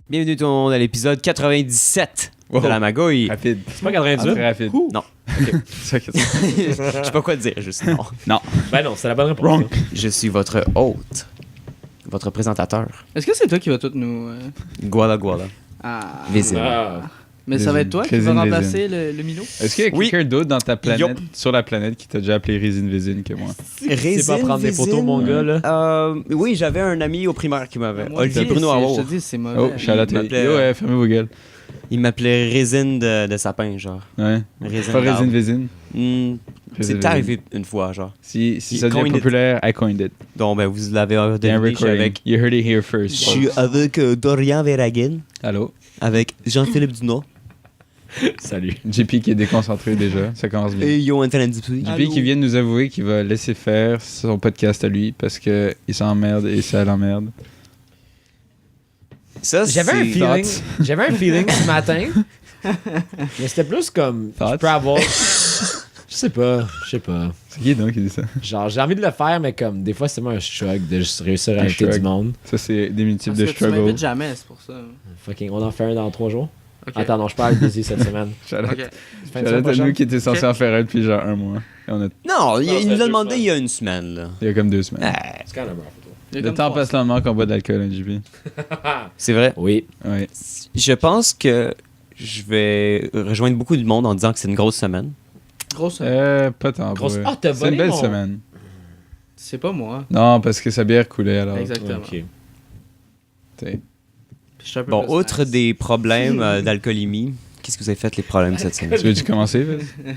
Bienvenue tout le monde à l'épisode 97 de la Magouille. Rapide. C'est pas 98? Très rapide. Non. Ok. Je sais pas quoi dire, juste non. Non. Ben non, c'est la bonne réponse. Wrong. Je suis votre hôte, votre présentateur. Est-ce que c'est toi qui vas tout nous... Guala Guala. Ah. Visine. Ah. Mais ça va être toi qui Résine, va remplacer le minot? Est-ce qu'il y a Oui. quelqu'un d'autre dans ta planète, Yup. sur la planète, qui t'a déjà appelé Résine Vésine que moi? C'est pas prendre des photos, mon gars, là. Oui, j'avais un ami au primaire qui m'avait. Moi, Olivier je te dis, Bruno Je Amour. te dis, c'est mauvais. Oh, Charlotte. il m'appelait- Ouais, fermez vos gueules. Il m'appelait Résine de sapin, genre. Ouais. Résine Pas Résine d'arbre. Vésine. Hmm, Résine C'est arrivé une fois, genre. Si Il ça devient coined it. populaire, I coined it. Donc, ben, vous l'avez Il y a un deviné, je suis recording. avec... You heard it here first. Je suis avec Dorian Verhagen, Allô? avec Jean-Philippe Dunot Salut. JP qui est déconcentré déjà. Ça commence bien. et Yoann Fernandez-Dupuis. JP qui vient de nous avouer qu'il va laisser faire son podcast à lui parce qu'il s'emmerde et ça l'emmerde. Ça, J'avais un c'est- feeling. J'avais un feeling ce matin. Mais c'était plus comme. Je Thoughts? peux avoir. Je sais pas. C'est qui donc qui dit ça? Genre, j'ai envie de le faire, mais comme des fois, c'est moi un shrug de juste réussir à Un inviter shrug. du monde. Ça, c'est diminutif Parce de que tu struggle. m'invites jamais, c'est pour ça. Fucking, on en fait un dans 3 jours. Ok. Attends, non, je parle busy cette semaine. Shout-out. Ok. Fin de Shout-out semaine à nous prochaine? qui était censé Ok. en faire un depuis genre un mois. Et on a... Non, il ça nous fait a 2 demandé semaines. il y a une semaine, là. Il y a comme 2 semaines. Ah, C'est quand même rough, toi. Il y a Le comme temps 3 passe lentement qu'on boit de l'alcool, hein, JP. c'est vrai. Oui. Ouais. Je pense que je vais rejoindre beaucoup de monde en disant que c'est une grosse semaine. Grosse. Pas tant. pour Grosse- vrai. Ah, t'as C'est une volé belle mon- semaine. C'est pas moi. Non, parce que sa bière coulait alors. Exactement. Ok. T'sais. Je suis un peu Bon, plus outre nice. des problèmes d'alcoolémie, qu'est-ce que vous avez fait les problèmes cette semaine? Tu veux-tu commencer, vas-y?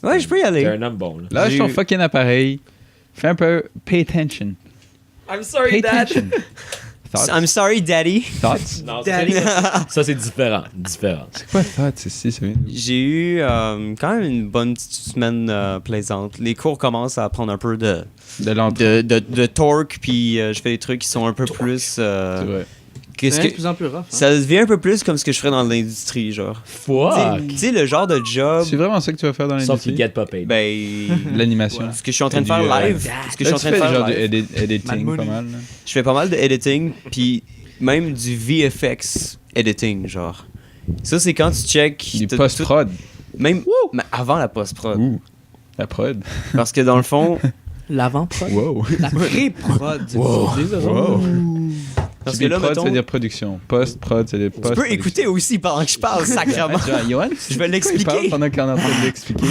Ouais, je peux y aller. T'es un homme bon, là. Lâche J'ai ton eu- fucking appareil. Fais un peu... Pay attention. I'm sorry, Pay attention. I'm sorry, daddy. Thoughts? Non, Daddy. ça, c'est différent. Différent. C'est quoi thoughts? C'est ça vient d'où? J'ai eu quand même une bonne petite semaine plaisante. Les cours commencent à prendre un peu de torque, puis je fais des trucs qui sont un peu plus... C'est vrai. qu'est-ce C'est de que... plus en plus rough. hein. Ça devient un peu plus comme ce que je ferais dans l'industrie, genre. Fuck. Tu sais, le genre de job... C'est vraiment ça que tu vas faire dans Sauf qu'il l'industrie? get pas paid. Ben... L'animation. Ce que je suis en train de Et faire du, live, ce que je suis en train de genre faire du live, editing Mad pas money. mal. Là. je fais pas mal de editing, puis même du VFX editing, genre. Ça, c'est quand tu check... Du t'as post-prod. tout- Même mais avant la post-prod. Ouh. La prod. Parce que dans le fond... L'avant-prod. Wow. La pré-prod. Wow. Parce Tu que dis là, prod, mettons... ça veut dire production. Post-prod, ça veut dire Tu post peux écouter aussi pendant que je parle, sacrément. Johan, Je vais l'expliquer. pendant qu'on est en train de l'expliquer.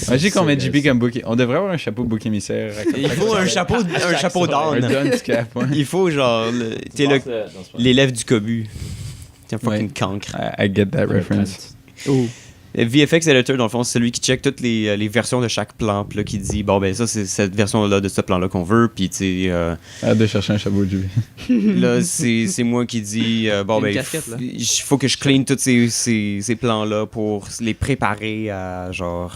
Imagine qu'on met JP comme bouc. On devrait avoir un chapeau bouc émissaire. Il faut un chapeau Un d'âne. dunce cap, ouais. Il faut, genre, t'es l'élève du cobu. T'es un fucking Ouais. cancre. I get that reference. Oh. Le VFX editor, dans le fond, c'est celui qui check toutes les versions de chaque plan, puis là, qui dit, bon, ben, ça, c'est cette version-là de ce plan-là qu'on veut, puis, tu sais, Hâte de chercher un chapeau de JP. là, c'est moi qui dis, bon, Une ben, casquette, là. il faut que je clean tous ces plans-là pour les préparer à, genre,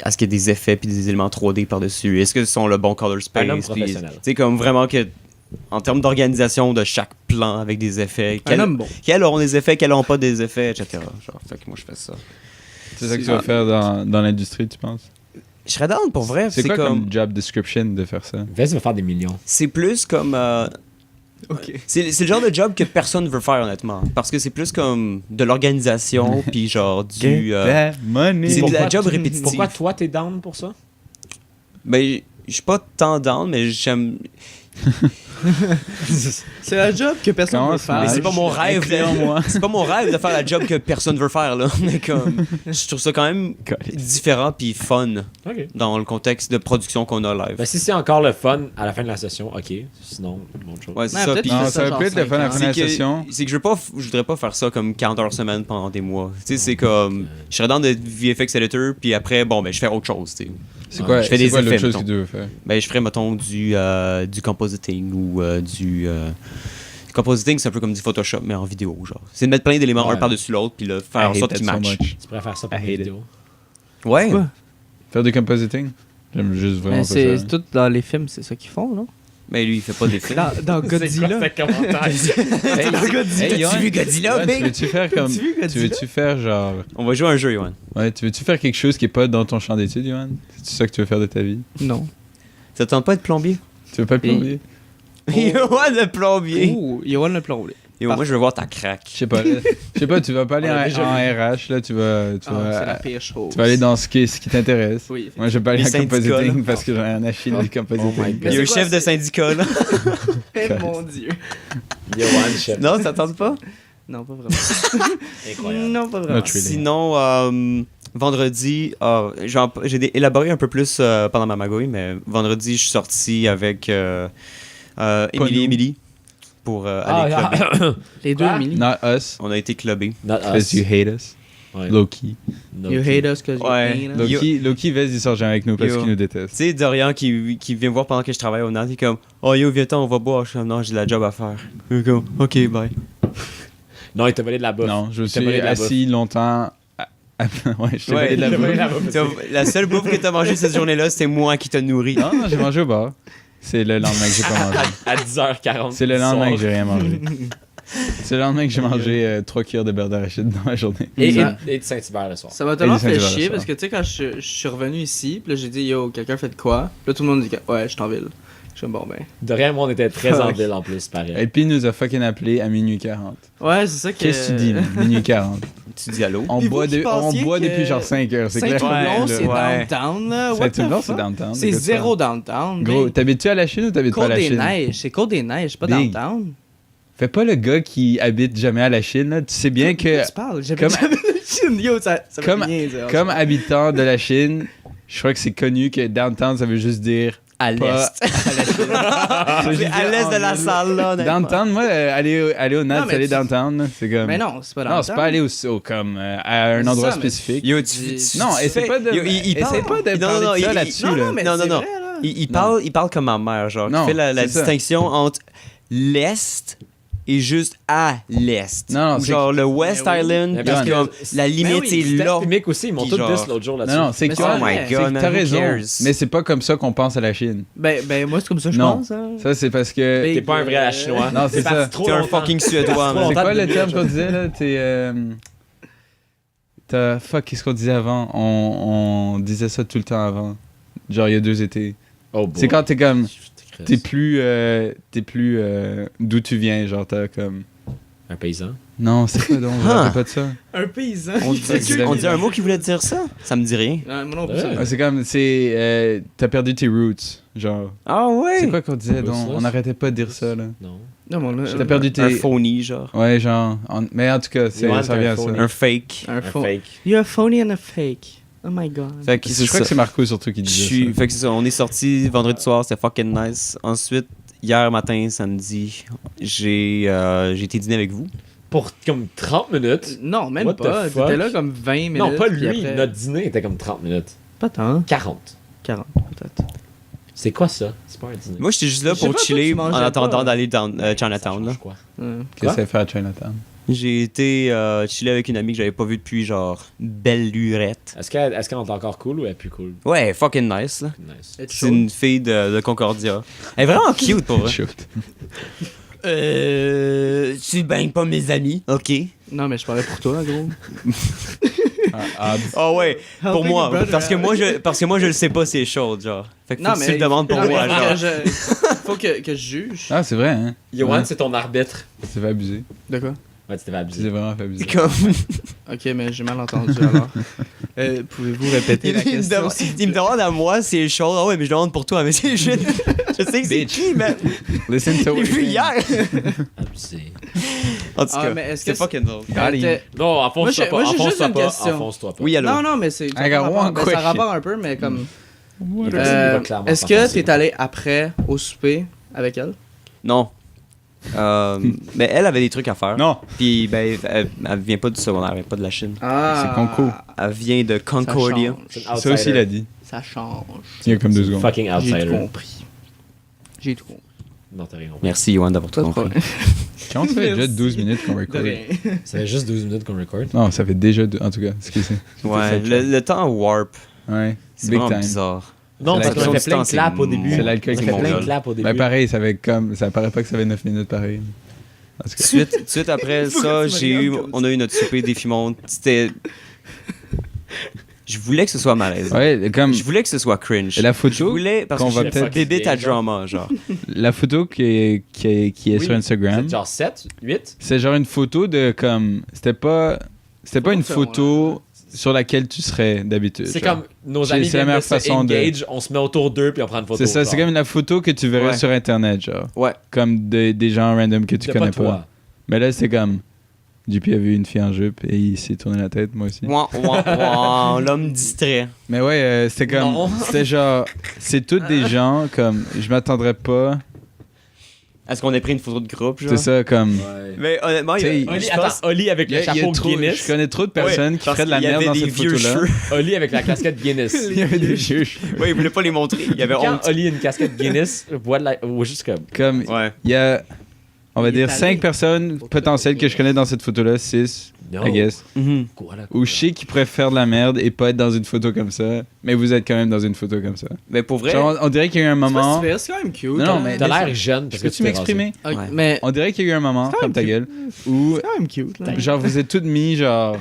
à ce qu'il y ait des effets puis des éléments 3D par-dessus. Est-ce que ce sont le bon color space? Un homme puis, professionnel. tu sais, comme vraiment que, en termes d'organisation de chaque plan avec des effets, Un homme bon. quels auront des effets, quels n'auront pas des effets, etc. Genre, fait que moi, je fais ça. C'est ça que tu vas faire dans l'industrie, tu penses? Je serais down pour vrai. C'est quoi comme job description de faire ça? Vas-y, va faire des millions. C'est plus comme... Ok. c'est le genre de job que personne veut faire, honnêtement. Parce que c'est plus comme de l'organisation, puis genre du... That money! c'est de Pourquoi la job tu- répétitive. Pourquoi toi, t'es down pour ça? Ben, je suis pas tant down, mais j'aime... C'est un job que personne Comment veut ça faire. Mais marche? c'est pas mon rêve Éclaire-moi. c'est pas mon rêve de faire la job que personne veut faire, là. Mais comme... Je trouve ça quand même différent puis fun Ok. dans le contexte de production qu'on a live. Ben, si c'est encore le fun à la fin de la session, ok. Sinon, bon chose. Ouais, c'est Ouais, ça. peut-être Puis que Non, c'est ça va genre peut être le fun à la 5 fin de la c'est que, session. c'est que je voudrais pas faire ça comme 40 heures semaine pendant des mois. Tu sais, c'est comme... Je serais dans de VFX editor, puis après, bon, ben, je fais autre chose, tu sais. C'est quoi, Je fais c'est des quoi l'autre effets, chose mettons. que tu veux faire? Ben, je ferais, mettons, du compositing ou du... compositing, c'est un peu comme du Photoshop, mais en vidéo, genre. C'est de mettre plein d'éléments Ouais. un par-dessus l'autre, puis là, faire en I hate sorte that qu'ils so matchent. much. Tu préfères ça pour I les hate it. vidéos? Ouais. Quoi? Faire du compositing? J'aime juste vraiment Mais pas c'est ça. tout dans les films, c'est ça qu'ils font, non? Mais lui, il fait pas des films. Dans Godzilla. commentaire? Hey, T'as-tu Yoann, vu Godzilla, Yoann, Big? tu veux-tu faire comme... T'as-tu vu Tu Godzilla? veux-tu faire genre... On va jouer à un jeu, Yoann. Ouais, tu veux-tu faire quelque chose qui est pas dans ton champ d'études, Yoann? C'est ça que tu veux faire de ta vie? Non. Ça te tente pas de plombier? Tu veux pas le Et- plombier? Yoann le plombier. Ouh, Yoann le plombier. Et moi, je veux voir ta craque. Je sais pas, tu vas pas aller On l'a déjà en RH, là, tu vas C'est la pire chose. tu vas aller dans ce qui t'intéresse. Oui, Moi, je vais pas aller Les en syndicats, compositing là. parce que j'ai un Achille du compositing. my God. Il y a c'est un quoi, chef de c'est- syndicat, là. Mon Dieu. Yoann, chef. Non, ça tente pas? Non, pas vraiment. Incroyable. Non, pas vraiment. Not really. Sinon, vendredi, j'ai élaboré un peu plus pendant ma magouille, mais vendredi, je suis sorti avec nous. Émilie pour aller clubber. Les deux, Quoi? Emily. Not us, On a été clubber. Not because us. you hate us. Ouais. Low-key. No You key. hate us cause Ouais. you hate us. Low-key, Vez, il sort jamais avec nous parce Yo. qu'il nous Tu déteste. sais, Dorian qui vient me voir pendant que je travaille au NAT, il est comme « Oh yo, viens-t'en, on va boire. » Je suis comme « Non, j'ai de la job à faire. » Il est comme « Ok, bye. Non, il t'a volé de la bouffe. Non, je Il t'a volé suis de la assis longtemps. Ouais, je t'ai Ouais, volé de la il t'a volé bouffe. la bouffe. La seule bouffe que t'as mangée cette journée-là, c'était moi qui t'ai nourri. Non, j'ai mangé au bar. C'est le lendemain que j'ai pas mangé. À 10h40. C'est le lendemain soir. que j'ai rien mangé. C'est le lendemain que j'ai mangé 3 cuillères de beurre d'arachide dans ma journée. Et Ça- de Saint-Hubert le soir. Ça m'a tellement Et des fait Saint-Hubert chier le parce que tu sais, quand je suis revenu ici, puis là j'ai dit yo, quelqu'un fait de quoi? Puis là tout le monde dit ouais, je suis en ville. Je suis comme bon ben. De rien, moi, on était très en Fuck. ville en plus, pareil. Et puis il nous a fucking appelé à minuit 40. Ouais, c'est ça que. Qu'est-ce que tu dis, là? Minuit 40. Tu dis allô? On Puis boit, vous qui on pensiez boit que depuis genre 5 heures, c'est clair. Saint-Hubert, c'est Ouais. downtown là. What the Saint-Hubert, c'est fuck? downtown. C'est de quoi tu zéro parles? downtown. Gros, Big. t'habites-tu à la Chine ou t'habites pas à Côte la des Chine? Neiges, c'est Côte des Neiges, pas Big. downtown. Fais pas le gars qui habite jamais à la Chine, là. Tu sais bien que, Tu parles, j'avais comme- jamais de Chine. Yo, ça veut comme- rien dire. comme habitant de la Chine, je crois que c'est connu que downtown, ça veut juste dire À pas l'est. Ça veut C'est juste à dire l'est en de la ville. salle, là. honnêtement. Downtown, moi, aller au NAT, Non, mais c'est aller tu- downtown, là. C'est comme... Mais non, c'est pas downtown. Non, c'est pas aller comme à un C'est endroit ça, mais- spécifique. Yo, Non, essaie pas de Yo, il parle- essaie pas de Non, parler non, de ça il- là-dessus, Non, là. non, mais Non, c'est non, vrai, là. il parle comme ma mère, genre. Non, Il fait la c'est ça. distinction entre l'est et juste à l'est. Non, Ou c'est genre le West Mais oui. Island, Mais parce parce que que- comme, la limite oui, est là. Mick aussi, ils m'ont Puis tous genre- dit l'autre jour là-dessus. Non, non, c'est Mais que c'est Oh vrai. my c'est god, que man, t'as who raison, cares? mais c'est pas comme ça qu'on pense à la Chine. Ben, moi, c'est comme ça que je Non. pense. Hein. Ça, c'est parce que... Mais- T'es pas un vrai chinois. Non, c'est parti ça. trop T'es un longtemps. fucking Suédois, Trop man. C'est longtemps quoi de le terme vivre, qu'on disait, là? Fuck, qu'est-ce qu'on disait avant? On disait ça tout le temps avant. Genre, il y a 2 étés. Oh, boy. C'est quand t'es comme... T'es T'es plus d'où tu viens, genre t'as comme... un paysan. Non, c'est quoi donc? Je me Huh. rappelle pas de ça. Un paysan. On dit un mot qui voulait dire ça? Ça me dit rien. Moi non plus. Ouais. ça. Ouais, c'est comme... t'as perdu tes roots, genre... Ah ouais? C'est quoi qu'on disait Quoi, donc? ça? On n'arrêtait pas de dire ça, là. Non. Non, mais on a- T'as perdu Un tes... phony, genre. Ouais, genre... Mais en tout cas, Yoann, ça t'es revient un à ça. phony. Un fake. Un Un faux. fake. You're a phony and a fake. Oh my god. Fait que Je crois que c'est Marco surtout qui disait ça. Fait que c'est ça, on est sorti vendredi soir, c'était fucking nice. Ensuite, hier matin, samedi, j'ai été dîner avec vous. Pour comme 30 minutes. Non, même What pas. the fuck? T'étais là comme 20 minutes. Non, pas puis lui. après- Notre dîner était comme 30 minutes. Pas tant. 40. 40, peut-être. C'est quoi ça? C'est pas un dîner. Moi, j'étais juste là Je sais pour pas, toi, chiller tu en mangeais attendant pas. d'aller dans Ça Chinatown. Là. change quoi? Qu'est-ce que ça fait à Chinatown? J'ai été chiller avec une amie que j'avais pas vue depuis genre belle lurette. Est-ce qu'elle est encore cool ou elle est plus cool? Ouais, fucking nice. Là. Nice. It's C'est chaud. une fille de Concordia. Elle est vraiment cute pour vrai. Shoot. Tu baignes pas mes amis. Ok. Non, mais je parlais pour toi, gros. Ah ouais, pour Helping moi. a brother Parce que out. moi, je le sais pas, c'est chaud, genre. Fait que faut Non, que mais tu le demandes pour non, moi, mais genre. faut que je juge. Ah, c'est vrai, hein? Yoann, Ouais. c'est ton arbitre. Tu t'es fait abuser. De quoi? Ouais, tu t'es fait Tu abuser. t'es vraiment fait abuser. Comme... Ok, mais j'ai mal entendu alors. Pouvez-vous répéter la il, me question? demande, il me demande à moi, c'est chaud. Ah ouais, mais je demande pour toi, mais c'est je sais que c'est Bitch. qui, man. Listen to J'ai vu hier. Abusé. En tout Ah, cas, mais est-ce c'est que fucking drôle. T'es- Non, enfonce-toi Moi, pas. j'ai juste Enfonce-toi une pas. question. Enfonce-toi pas. Oui, allô. Non, non, mais c'est. I got one ça question. rapporte un peu, mais comme. Il va clairement Est-ce pas que passer. t'es allé après au souper avec elle? Non. Mais elle avait des trucs à faire. Non! Puis, ben, elle vient pas du secondaire, elle vient pas de la Chine. Ah, C'est Conco. Elle vient de Concordia. C'est une Ça aussi, il a dit. Ça change. Il y a comme 2 secondes. Fucking J'ai outsider. tout compris. J'ai tout compris. Non, t'as rien compris. Merci, Yoann, d'avoir tout Pas de compris. problème. Quand ça fait déjà Merci. 12 minutes qu'on De record? rien. Ça fait juste 12 minutes qu'on record. Non, ça fait déjà... En tout cas, excusez. Ouais, le temps warp. Ouais, C'est big vraiment time. bizarre. Non, C'est parce qu'on la fait plein de constance, claps au c'est début. C'est l'alcool On qui fait monte. plein de claps au début. Ben pareil, ça avait comme... Ça paraît pas que ça fait 9 minutes pareil. En tout cas. Suite après Pourquoi ça, tu me regardes comme on a eu notre souper défi monte. C'était... Je voulais que ce soit malaise. Ouais, comme Je voulais que ce soit cringe. la Je photo, voulais parce qu'on que va je peut-être débite à genre. drama, genre. la photo qui est Oui, sur Instagram, c'est genre 7, 8. c'est genre une photo de comme c'était pas une faire, photo sur laquelle tu serais d'habitude. C'est genre. comme nos C'est amis la viennent meilleure de se façon de- engage, on se met autour d'eux puis on prend une photo. C'est ça, c'est genre. comme la photo que tu verrais Ouais. sur internet, genre. Ouais. Comme des gens random que tu C'est connais pas toi. Mais là, c'est comme JP a vu une fille en jupe et il s'est tourné la tête, moi aussi. L'homme distrait. Mais ouais, c'était comme. Non. C'était genre. C'est toutes des gens comme. Je m'attendrais pas. Est-ce qu'on a pris une photo de groupe, genre? C'est ça, comme. Ouais. Mais honnêtement, il y a- T'sais, Oli, je attends, pense- Oli avec Il y le a chapeau trop, Guinness. je connais trop de personnes qui parce feraient de la qu'il y merde avait dans des cette vieux photo-là. cheveux. Oli avec la casquette Guinness. Il y avait des vieux. Ouais, il voulait pas les montrer. Il y avait Quand honte. Oli a une casquette Guinness, voit de la... ou juste comme... Comme. Ouais. Il y a. On va Il est dire allé. 5 personnes potentielles que je connais dans cette photo-là, 6, Non. I guess. Mhm. Quoi, là, Ou je sais qui pourraient faire de la merde et pas être dans une photo comme ça, mais vous êtes quand même dans une photo comme ça. Mais pour vrai, Genre, on dirait qu'il y a eu un C'est pas moment. si pire, c'est quand même cute. Non, mais T'as l'air laisse- jeune parce que Peux-tu m'exprimer? Ok, Ouais. Mais On dirait qu'il y a eu un moment, C'est quand comme même ta cute. gueule, où c'est quand même cute. Là. genre vous êtes toutes mis genre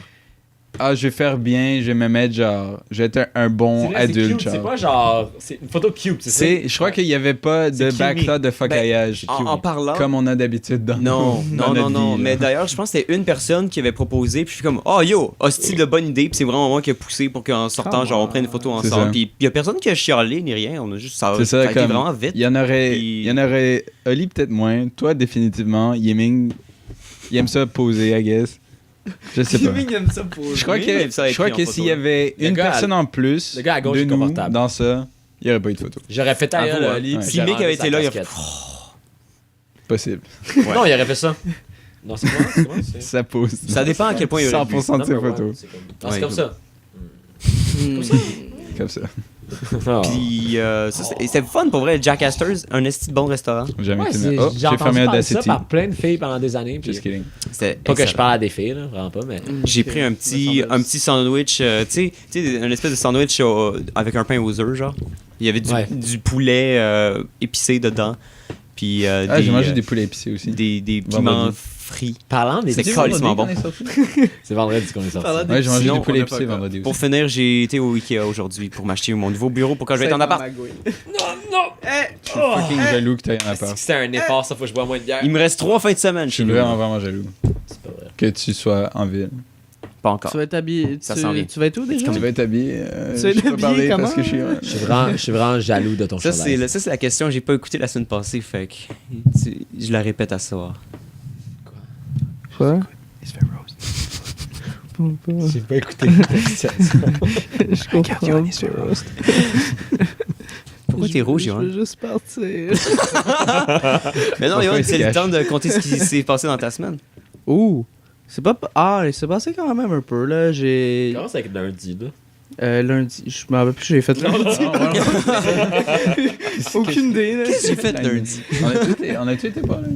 ah je vais faire bien, je vais me mettre genre je vais être un bon C'est vrai, c'est adulte cute, c'est genre. pas genre... C'est une photo cute, c'est ça? C'est je crois qu'il y avait pas de C'est cute. backshot de focaillage en parlant... comme on a d'habitude dans Non, dans non, notre non. vie, Mais là. d'ailleurs, je pense que c'était une personne qui avait proposé. Puis je suis comme, oh yo, hostie de bonne idée. Puis c'est vraiment moi qui a poussé pour qu'en sortant, genre, on prenne une photo C'est ensemble. ça. Puis il y a personne qui a chialé ni rien. On a juste ça. C'est ça, a été comme vraiment vite. il y en aurait Puis- il y en aurait Oli peut-être moins, toi définitivement, Yeming il aime ça poser I guess. Je sais pas. Il aime ça pour Je crois Oui, mais ça a je crois été que en s'il photo, y avait Le une gars à- personne en plus le gars à gauche de est nous confortable. dans ça, il n'y aurait pas eu de photo. J'aurais fait tailler Avoue, Oli ouais. puis Si j'aurais Mick avait enlevé été sa là, il a casquette. Possible. Non, il aurait fait ça. Non, c'est quoi? C'est quoi? C'est... Ça pose. Ça dépend à quel point il y aurait pu. 100% de ses Non, mais ouais, photos. c'est comme... Ah, c'est Ouais, comme comme- ça. Comme ça. Ah. Puis c'était fun pour vrai. Jack Astor's, un esti de bon restaurant. J'ai jamais Ouais, été c'est- là. Oh, j'ai j'ai entendu fermé parler de ça Audacity. par plein de filles pendant des années. Puis... Just kidding. C'était Pas que je excellent. parle à des filles, là, vraiment pas, mais... J'ai pris un petit sandwich, tu sais, un espèce de sandwich avec un pain aux œufs, genre. Il y avait Ouais. du poulet épicé dedans. Puis Ah, j'ai mangé des poulets épicés aussi. des piments Vendredi. frits. Parlant des C'est petits... calissement bon. C'est vendredi qu'on est sorti. Parlant des Ouais, j'ai mangé Sinon, des poulets on a pas épicés encore. vendredi Pour aussi. finir, j'ai été au Ikea aujourd'hui pour m'acheter mon nouveau bureau pour quand je vais être en appart. Je suis fucking jaloux que t'aies un appart. C'était un effort, ça, faut que je bois moins de bière. Il me reste 3 fins de semaine Je chez suis nous. vraiment jaloux C'est pas vrai. que tu sois en ville. Pas encore. Tu vas être habillé. Ça s'en vient. Tu vas être où déjà? Tu vas être habillé. Tu vas être je peux habillé parler comment? parce que je suis. Je suis vraiment jaloux de ton Ça, chandail. c'est la question que j'ai pas écouté la semaine passée, fait que je la répète à soir. Quoi? J'ai pas écouté. Je comprends. Pourquoi t'es rouge, Je Johan? veux juste partir. Mais non, Pourquoi Johan, il se c'est le cache? temps de compter ce qui s'est passé dans ta semaine. Ouh. C'est pas... Ah, il s'est passé quand même un peu, là. J'ai... Comment c'est avec lundi, là? Lundi, je me rappelle plus, j'ai fait lundi. Aucune idée, là. Qu'est-ce que j'ai fait lundi? On a-tu été pas là?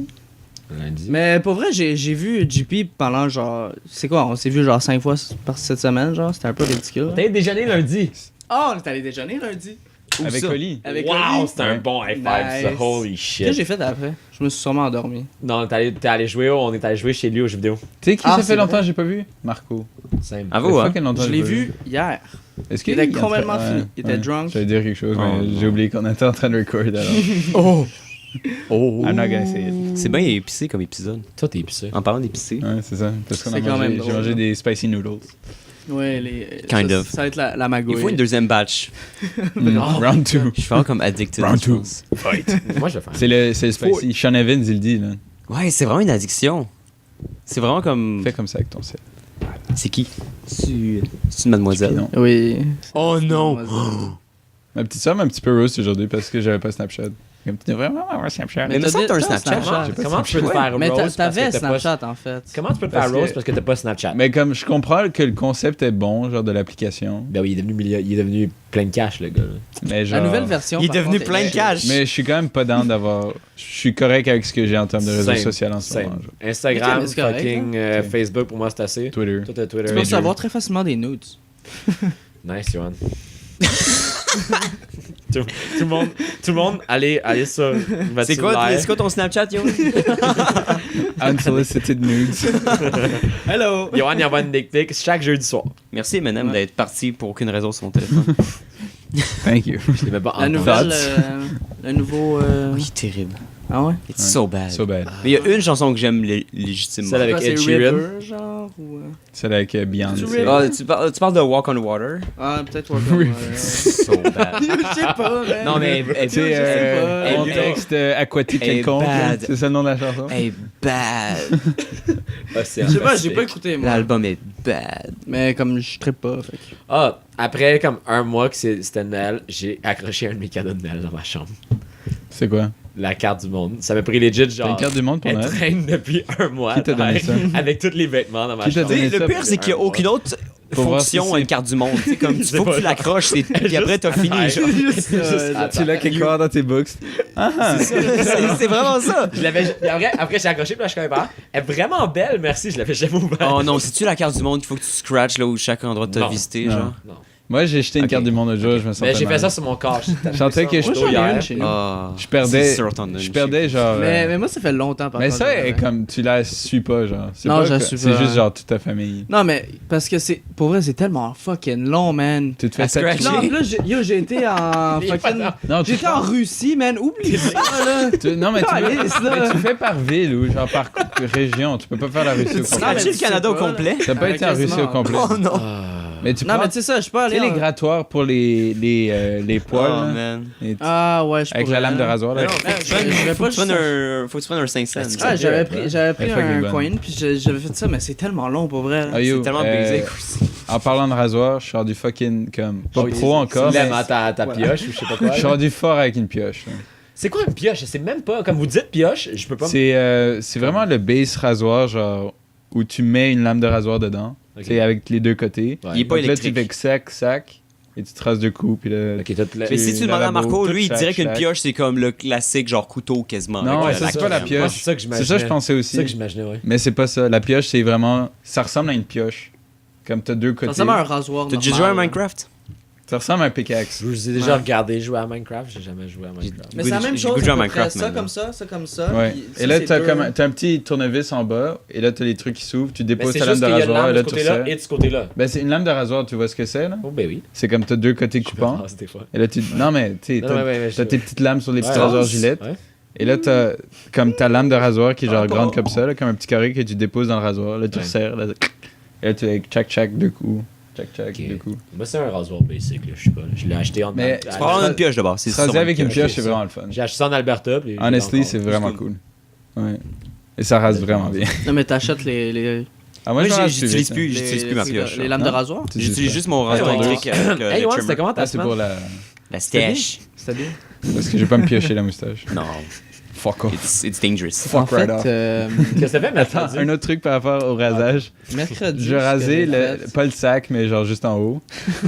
Lundi. Mais pour vrai, j'ai vu JP pendant genre... C'est quoi? On s'est vu genre 5 fois par cette semaine, genre. C'était un peu ridicule. T'as déjeuné lundi. Oh, on est allé déjeuner lundi. Avec ça? Oli. Avec Wow, Oli. c'était un Ouais. bon high five, ça. Nice. Holy Qu'est-ce shit. que j'ai fait après? Je me suis sûrement endormi. Non, t'es allé jouer, on est allé jouer chez lui aux jeux vidéo. Tu sais qui Ah, ça c'est fait longtemps vrai? que j'ai pas vu? Marco. Simple. À vous, hein? Je l'ai vu hier. Est-ce Il était complètement fini. Il était drunk. J'allais dire quelque chose, Oh, mais non. j'ai oublié qu'on était en train de record alors. Oh! Oh! I'm not gonna say it. C'est bien épicé comme épisode. Toi, t'es épicé. En parlant d'épicé. Ouais, c'est ça. Parce qu'on a C'est quand mangé, même j'ai drôle, mangé là. des spicy noodles. Ouais, les... Kind ça, of. ça va être la magouille. Il faut une deuxième batch. Round 2. Je suis vraiment comme addicted. Round je two. pense. Moi, je vais faire. C'est le spicy. Sean Evans, il le dit, là. Ouais, c'est vraiment une addiction. C'est vraiment comme. Fais comme ça avec ton sel. C'est qui? C'est une mademoiselle. Non. Oui. Oh non! Ma petite soeur m'a un petit peu roast aujourd'hui parce que j'avais pas Snapchat. Comme tu devrais vraiment avoir Snapchat. Mais me semble que t'as un Snapchat. Comment tu peux te faire Mais roast parce t'avais que t'as pas... Snapchat, en fait. Comment tu peux te faire Parce que- roast parce que t'as pas Snapchat? Mais comme je comprends que le concept est bon, genre de l'application. Ben oui, il est devenu plein de cash, le gars. là. Mais genre. La nouvelle version. Il est par devenu contre, plein de cash. Mais je suis quand même pas down d'avoir. Je suis correct avec ce que j'ai en termes de réseaux Same, sociaux en ce same. moment. genre. Instagram, Ok, mais c'est correct, fucking Ok. Facebook, pour moi, c'est assez. Twitter. Toi, t'as Twitter. Tu peux recevoir très facilement des nudes. Nice, Johan. Tout le monde, allez sur C'est quoi ton Snapchat, Yo? Unsolicited nudes. Hello! Yohan, il envoie une dick pic chaque jeudi soir. Merci, Eminem, d'être parti pour aucune raison sur son téléphone. Thank you. Je l'ai même pas La nouvelle, le nouveau. Oui, terrible. Ah ouais? It's so bad. So bad. Mais il y a une chanson que j'aime légitimement. Celle avec Quoi, c'est Ed Sheeran. River, genre ou. Celle avec Beyoncé. Tu Tu parles de Walk on Water? Ah, peut-être Walker. So bad. Je sais pas, man. Non, mais Tu sais, pas. contexte aquatique Elle est quelconque. bad. C'est ça le nom de la chanson? Hey, bad. Ah, c'est Je sais pas, j'ai fantastique. pas écouté, moi. L'album est bad. Mais comme je trippe pas, fait que. Ah, après comme un mois que c'était Noël, j'ai accroché un de mes cadeaux de Noël dans ma chambre. C'est quoi? La carte du monde. Ça m'a pris legit T'as genre. une carte du monde pour Elle Noël? traîne depuis un mois. Qui t'a donné ça? Avec tous les vêtements dans ma Qui t'a chambre. donné Le ça? pire, c'est qu'il n'y a aucune autre Pour voir fonction si à c'est- une carte du monde. Tu sais, comme, faut que tu l'accroches, puis après, t'as fini. Genre. Tu l'as quelque part dans tes books. C'est vraiment ça. Je l'avais. Après j'ai accroché, puis là, je connais pas. Elle est vraiment belle, merci, je l'avais jamais ouvert. Oh non, c'est-tu la carte du monde qu'il faut que tu scratches là où chaque endroit t'as Non. visité, Non. genre? Non. Moi, j'ai jeté une Ok. carte du monde l'autre jour, je me sentais Mais j'ai fait mal. ça sur mon corps. Je sentais que Moi, j'en ai hier. une chez nous. Ah, Je perdais, c'est sûr, t'en as une je perdais genre... Mais moi, ça fait longtemps, par mais contre. ça, est comme, tu la suis pas, genre. C'est Non, pas je la que- suis C'est pas. juste genre toute ta famille. Non, mais parce que c'est. Pour vrai, c'est tellement fucking long, man. Tu te fais À tatouer. scratcher. Non, là, j'ai été en fucking. Non, tu J'étais en Russie, man. Oublie ça, là. Non, mais tu, Calisse, là. mais tu fais par ville ou genre par région. Tu peux pas faire la Russie au complet. Scratcher mais le Canada au tu sais pas, complet? T'as pas été en Russie au complet. Oh non. Mais tu Non, prends, mais tu sais ça, je suis pas tu sais allé. les grattoirs pour les poils, Oh là, man. et tu- Ah, ouais, je avec la lame de rasoir, là. Non, je vais faut pas que tu prennes faut que tu prennes un 5 cents. Ah, j'avais pris Elle est fucking un bonne. coin, puis j'avais fait ça, mais c'est tellement long pour vrai. là. Ah, yo, C'est tellement basic aussi. En parlant de rasoir, je sors du fucking, comme, pas Oh, pro encore, Tu mais l'aimes à ta pioche ou je sais pas quoi. je sors du fort avec une pioche, là. C'est quoi une pioche? C'est même pas. Comme vous dites pioche, je peux pas. C'est vraiment le base rasoir, genre, où tu mets une lame de rasoir dedans, Ok. tu sais, avec les deux côtés. Ouais. Il est pas Donc là, tu électrique. fais sac, et tu traces deux coups, puis là... Ok, toute la- Mais si tu le demandes à lavabo, Marco, tout lui, il chaque, dirait qu'une chaque. pioche, c'est comme le classique, genre couteau quasiment. Non, avec, ça, c'est pas la crème. pioche. Moi, c'est ça que C'est j'imaginais. ça que je pensais C'est aussi. ça que j'imaginais, ouais. Mais c'est pas ça. La pioche, c'est vraiment... Ça ressemble à une pioche. Comme t'as deux Ça côtés. ressemble à un rasoir. T'as déjà normal, joué à là. Minecraft? Ça ressemble à un pickaxe. Je vous ai déjà regardé jouer à Minecraft, j'ai jamais joué à Minecraft. Mais c'est la même J'ai chose. goûté à à peu Minecraft, près. Ça man. comme ça, ça comme ça. Ouais. puis Et ça, là, c'est t'as deux. comme t'as un petit tournevis en bas, et là, t'as les trucs qui s'ouvrent, tu Mais déposes c'est ta lame juste de qu'il y a une rasoir, et lame de là, ce tu côté-là resserres. et de ce côté-là. Ben, c'est une lame de rasoir, tu vois ce que c'est, là? Oh, ben oui. C'est comme t'as deux côtés coupants. Ah, des fois. Et là, tu... Non, mais, tu sais, Non, t'as ouais, t'as tes petites lames sur les petits Ouais. rasoirs gilettes. Ouais. Et là, t'as comme ta lame de rasoir qui est genre grande comme ça, là, comme un petit carré que tu déposes dans le rasoir. Là, tu Ouais. resserres. Là, et là, tu avec chac, deux coups. Chac, Ok. deux coups. Moi, c'est un rasoir basic, là, je sais pas. là. Je l'ai acheté en. Mais Tu peux avoir une pioche de base. C'est Se raser sûrement avec une pioche, c'est ça. vraiment le fun. J'ai acheté ça en Alberta. Puis Honestly, c'est encore. vraiment cool. Ouais. Et ça rase vraiment bien. Non, mais t'achètes les Ah, Moi, j'en rase plus j'utilise vite, plus, j'utilise plus ma pioche. les lames de Non? rasoir. hein. J'utilise juste mon rasoir Ouais, ouais. électrique avec Hey, le Yoann, c'était trimmer. comment Ah, ta c'est semaine? pour la... La stash. C'était bien. Parce que je vais pas me piocher la moustache. Non, Fuck off. it's dangerous. Fuck right off. Qu'est-ce que ça fait, Attends, mercredi? un autre truc par rapport au rasage. mercredi. Je rasais pas le sac, mais genre juste en haut.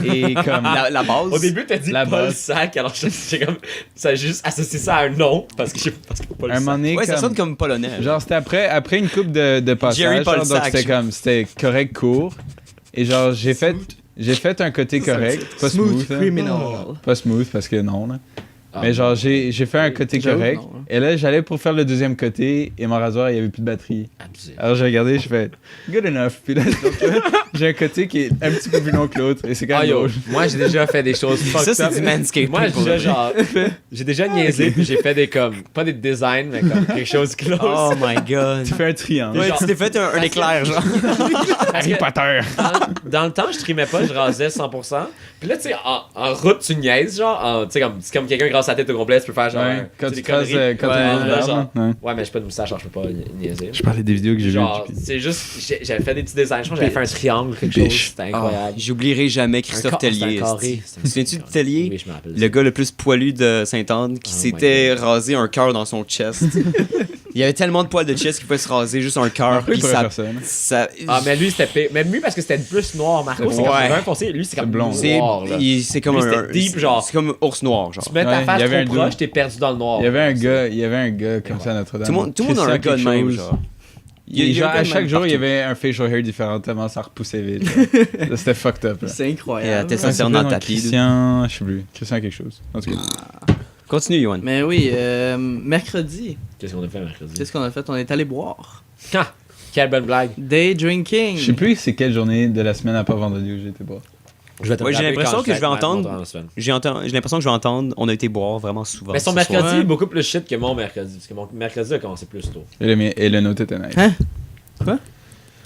Et comme... La base. Au début, t'as dit La Paul base. Sac, alors j'ai comme. Ça a juste associé ça à un nom, parce que Paul un Sac. moment donné, Ouais, ça comme- sonne comme polonais. Genre, c'était après une coupe de passage. Jerry Paul genre, donc Sack, c'était comme, c'était correct, court. Et genre, j'ai fait un côté correct. Pas smooth, hein. criminal. Pas smooth parce que non, là. Ah, Mais genre, j'ai fait un côté J'avoue, correct. non, hein. Et là, j'allais pour faire le deuxième côté. Et mon rasoir, il y avait plus de batterie. abusé. Alors, j'ai regardé, je fais good enough. Puis là, donc, là, j'ai un côté qui est un petit peu plus long que l'autre. Et c'est quand Ah même yo, drôle. moi j'ai déjà fait des choses Ça, fucked c'est up. du manscaping. Moi pour j'ai déjà vrai. genre. J'ai déjà niaisé, puis j'ai fait des comme. Pas des designs, mais comme quelque chose close. Oh my god. Tu fais un triangle. Ouais, genre- tu t'es fait un éclair, genre. Harry Potter. Dans le temps, je trimais pas, je rasais 100%. Puis là, tu sais, en route, tu niaises, genre. Tu sais, comme, c'est comme quelqu'un qui rase sa tête au complet, tu peux faire genre. Ouais, quand des tu traces, conneries. quand Ouais, tu là, montes genre- ouais. Ouais, mais j'ai pas de moustache, alors je peux pas niaiser. Je parlais des vidéos que j'ai vues. Genre, JP. c'est juste, j'avais fait des petits designs, je pense que j'avais fait un triangle, quelque chose, Biche. c'était incroyable. J'oublierai jamais Un Christophe cor- Tellier. c'était un carré. esti. Te souviens-tu de Tellier? Oui, je me rappelle. Le gars le plus poilu de Sainte-Anne qui Oh s'était rasé un cœur dans son chest. Il y avait tellement de poils de chest qu'il pouvait se raser juste un cœur. Pourquoi il Puis pourrait ça, faire ça, là? ça, Ah, mais lui, c'était pire. Mais lui, parce que c'était plus noir. Marco, c'est Ouais. comme un foncé. Lui, c'est comme blond. noir. Là. c'est comme Lui, un. c'était deep, genre. C'est comme ours noir, genre. Tu mets ta Ouais, il y face avait un trop dude. proche, t'es perdu dans le noir. Il y avait un gars comme ça à Notre-Dame. Tout le monde a un gars de Christian même, quelque genre. chose. Genre, à chaque jour, il y partout. avait un facial hair différent, tellement ça repoussait vite. Là, c'était fucked up. Là. C'est Et incroyable. t'es sincère dans le tapis. Christian, je sais plus. Christian quelque chose. En tout cas. Continue, Yoann. Mais oui, mercredi, Qu'est-ce qu'on a fait mercredi? qu'est-ce qu'on a fait? On est allé boire. Ah! Quelle bonne blague. Day drinking. Je sais plus c'est quelle journée de la semaine à part vendredi où j'étais boire. Je vais te Ouais, j'ai rappeler l'impression quand que je vais être entendre- mon semaine. J'ai l'impression que je vais entendre, on a été boire vraiment souvent. Mais son ce mercredi soir. est beaucoup plus shit que mon mercredi. Parce que mon mercredi a commencé plus tôt. Et le nôtre était nice. Hein? Quoi?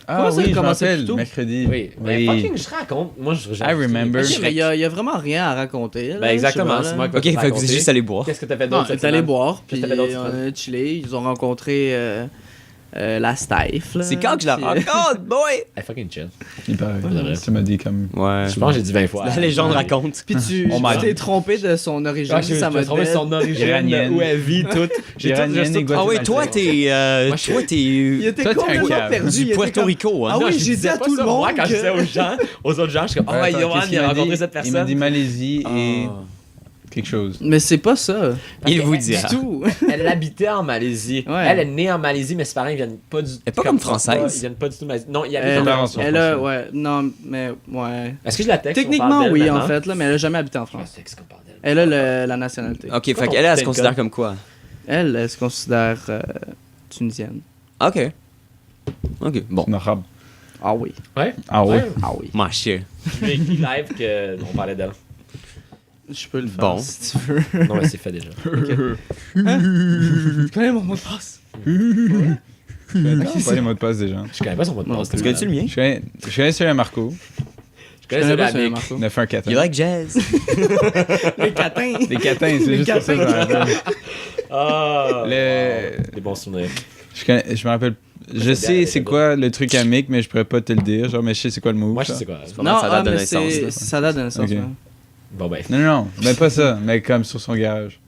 Ah Comment ça, oui, il je me commençait rappelle, plus tôt? mercredi. Oui, mais fucking, je te raconte. Moi, je I remember. Ok, mais il y a vraiment rien à raconter. Là, Ben exactement, je sais c'est pas, moi là. qui Ok, vais te fait que vous raconter. êtes juste allé boire. Qu'est-ce que t'as fait Non, d'autre on cette est allé semaine? boire, puis Qu'est-ce que t'as fait d'autre on cette a chillé. Ils ont rencontré la Stife. là, C'est quand que je la puis, rencontre, boy? Elle fucking chill. Il paraît. vrai. Tu m'as dit comme. Ouais. Je pense que j'ai dit 20 fois. La légende raconte. Puis tu On m'a- t'es trompé de son origine, Ah, ça m'a trouvé dead. son origine, Iranienne. où elle vit, tout. Iranienne et Ah ouais, toi, t'es. Moi, je- Toi, t'es. Il était Toi, t'es un complètement cave. perdu. il Du était Puerto comme- Rico, hein. Ah Non, oui, je j'ai disais dit à pas tout ça, le moi, monde quand je disais que- aux autres gens, je suis comme, oh, Attends, Yoann, qu'est-ce il qu'il a m'a rencontré dit? cette Il m'a personne. dit Malaisie et Ah. quelque chose. Mais c'est pas ça. Il vous Parce dit. Du tout. Elle habitait en Malaisie. Ouais. Elle est née en Malaisie, mais ses parents ils viennent pas du tout. Elle est pas comme française. Ils viennent pas du tout de Malaisie. Non, il y avait Elle- en parents France. sont Elle a, français. ouais, non, mais ouais. Est-ce que je la texte? Techniquement, oui, en fait, là, mais elle a jamais habité en Je France. texte qu'on parle d'elle. Elle a la nationalité. Ok, fait Pourquoi qu'elle, elle ton se considère code? comme quoi? Elle se considère tunisienne. Ok. Ok, bon. C'est arabe. Ah oui. Ouais? Ah ouais? Ah oui. Ma chère. Je vais écrire live qu'on parlait d'elle. Je peux le faire Bon. si tu veux. Non, mais c'est fait déjà. Tu connais mon mot de passe? C'est pas les mots de passe déjà. Je connais pas son mot de Non, passe. Tu connais-tu le mien? Je connais celui à Marco. Je connais celui pas de Marco. 914. You like jazz? Les catins. Les catins, c'est juste pour ça que je me rappelle. Ah! Le- wow. Des bons souvenirs. Je me rappelle. Je sais c'est quoi le truc à Mick, mais je pourrais pas te le dire. Genre, mais je sais c'est quoi le move. Moi, je ça. sais quoi. Pas mal, Non, ça date de mais naissance, c'est là. ça date de naissance. Ok. ouais. Bon, ben. Non, mais pas ça. Mais comme sur son garage.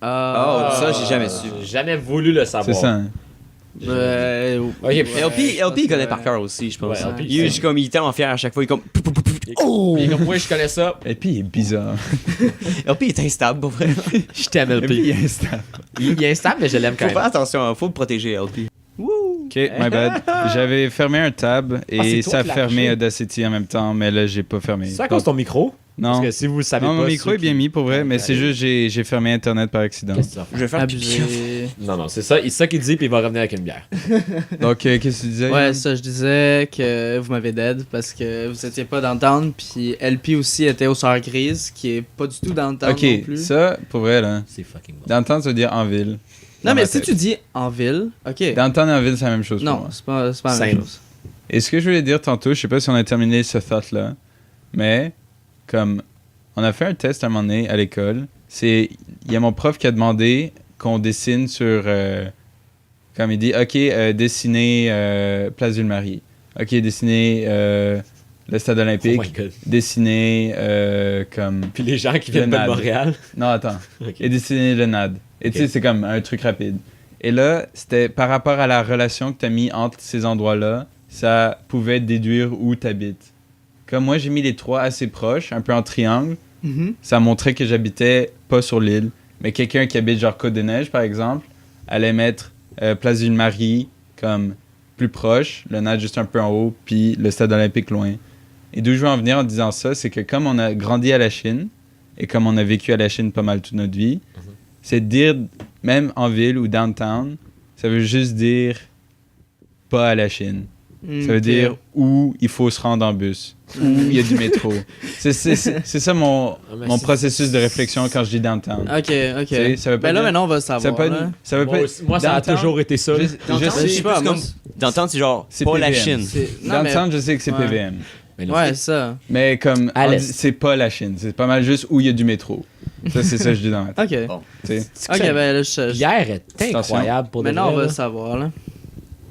Oh, ça, j'ai jamais su. J'ai jamais voulu le savoir. C'est ça. Hein. Ok, LP, il connaît par cœur aussi, je pense. Ouais, LP, Il est c'est- comme il est tellement fier à chaque fois, il est comme. Oh! Il est comme moi, je connais ça. Et puis il est bizarre. LP est instable, pour vrai. Je t'aime, Et puis il est instable. Il est instable, mais je l'aime quand Faut faire même. attention, faut le protéger, LP. Ok, my bad. J'avais fermé un tab Ah, et c'est toi ça a qui l'as fermé lâché. Audacity en même temps, mais là j'ai pas fermé. C'est à cause de ton micro? Non. Parce que si vous le savez Non, pas. mon micro ceux est bien qui- mis pour vrai, mais Ouais, c'est allez. juste j'ai fermé Internet par accident. Qu'est-ce que tu vas faire? Je vais faire pipi. Abusé. Non, non, c'est ça qu'il dit, puis il va revenir avec une bière. Donc, qu'est-ce que tu disais? Ouais, Yann? ça, je disais que vous m'avez dead parce que vous étiez pas downtown, puis LP aussi était au Sœurs Grises, qui est pas du tout downtown non Ok, plus. ça, pour vrai, là. C'est fucking bon. Downtown, ça veut dire en ville. Non, Dans mais ma si tête. tu dis en ville, ok. Downtown et en ville, c'est la même chose pour Non, moi. c'est pas la même Scène. chose. Et ce que je voulais dire tantôt, je sais pas si on a terminé ce thought-là, mais comme on a fait un test à un moment donné à l'école, il y a mon prof qui a demandé qu'on dessine sur, comme il dit, ok, dessiner Place Ville-Marie, ok, dessiner le stade Oh olympique, my god. dessiner comme, Puis les gens qui viennent de NAD. Montréal. non attends, Ok. et dessiner le NAD. Et tu sais, Ok. c'est comme un truc rapide. Et là, c'était par rapport à la relation que tu as mis entre ces endroits-là, ça pouvait déduire où tu habites. Comme moi, j'ai mis les trois assez proches, un peu en triangle. Mhm. Ça montrait que j'habitais pas sur l'île. Mais quelqu'un qui habite genre Côte-des-Neiges, par exemple, allait mettre Place Ville-Marie comme plus proche, le NAD juste un peu en haut, puis le stade olympique loin. Et d'où je veux en venir en disant ça, c'est que comme on a grandi à la Chine, et comme on a vécu à la Chine pas mal toute notre vie, c'est de dire, même en ville ou downtown, ça veut juste dire pas à la Chine. Ça veut Ok. dire où il faut se rendre en bus, où il y a du métro. C'est ça mon mais mon c'est- processus de réflexion quand je dis downtown. Ok, ok. sais, ça veut pas Ben là, dire- maintenant, on va Ça savoir. veut pas, là. ça veut Moi, pas aussi- moi, ça a downtown, toujours été ça. Je Downtown, sais, je sais pas, moi, D'entendre, c'est genre, C'est pas la PVM. Chine. c'est- non, mais- downtown, je sais que c'est Ouais. PVM. Mais non, Ouais, ça. Mais comme, À on l'est. dit, c'est pas la Chine. C'est pas mal juste où il y a du métro. Ça, c'est ça que je dis dans ma tête. Ok. Bon. tu sais. Ok, ben là, je. Pierre est incroyable pour de Maintenant, on vrai, va là. savoir, là.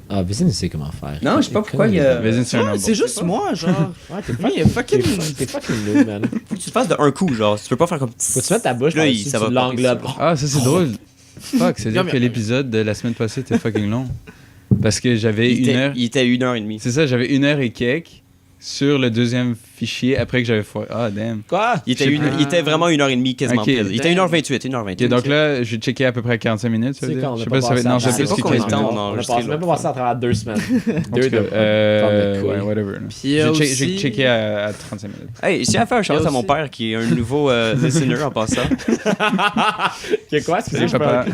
Ah, Vizine sait comment faire. Non, je sais pas pourquoi il y a- Vas-y, c'est un Ouais, homme. c'est juste moi, genre. Ouais, t'es Lui, il est fucking. T'es fucking noob, man. Faut que tu le fasses de un coup, genre. Tu peux pas faire comme. Faut que tu mettes ta bouche Là, là, ça va tu pas l'englobes. passer. Ah, ça, c'est drôle. Fuck, c'est-à-dire Non, mais- que l'épisode de la semaine passée était fucking long. Parce que j'avais Il une était- heure. il était 1h30. C'est ça, j'avais 1 heure et quelques. sur le deuxième fichier après que j'avais foiré. Ah, damn. Quoi? Il était vraiment 1h30 quasiment Ok. pile. Il était 1h28, 1h28. Ok, donc là, j'ai checké à peu près 45 minutes. Ça veut C'est dire? quand on Je a sais pas pas si ça va être. passé Non, à- je sais Je sais plus pas ce combien de qui temps est. on a On a enregistré passé même pas l'autre passé à travers 2 semaines. En Deux tout cas, de ouais, couilles. whatever. là. Puis il y a J'ai aussi... checké à 35 minutes. Hey, j'ai à faire un shout Il y a à mon aussi- père qui est un nouveau listener en passant. Que quoi? Excusez, je Papa.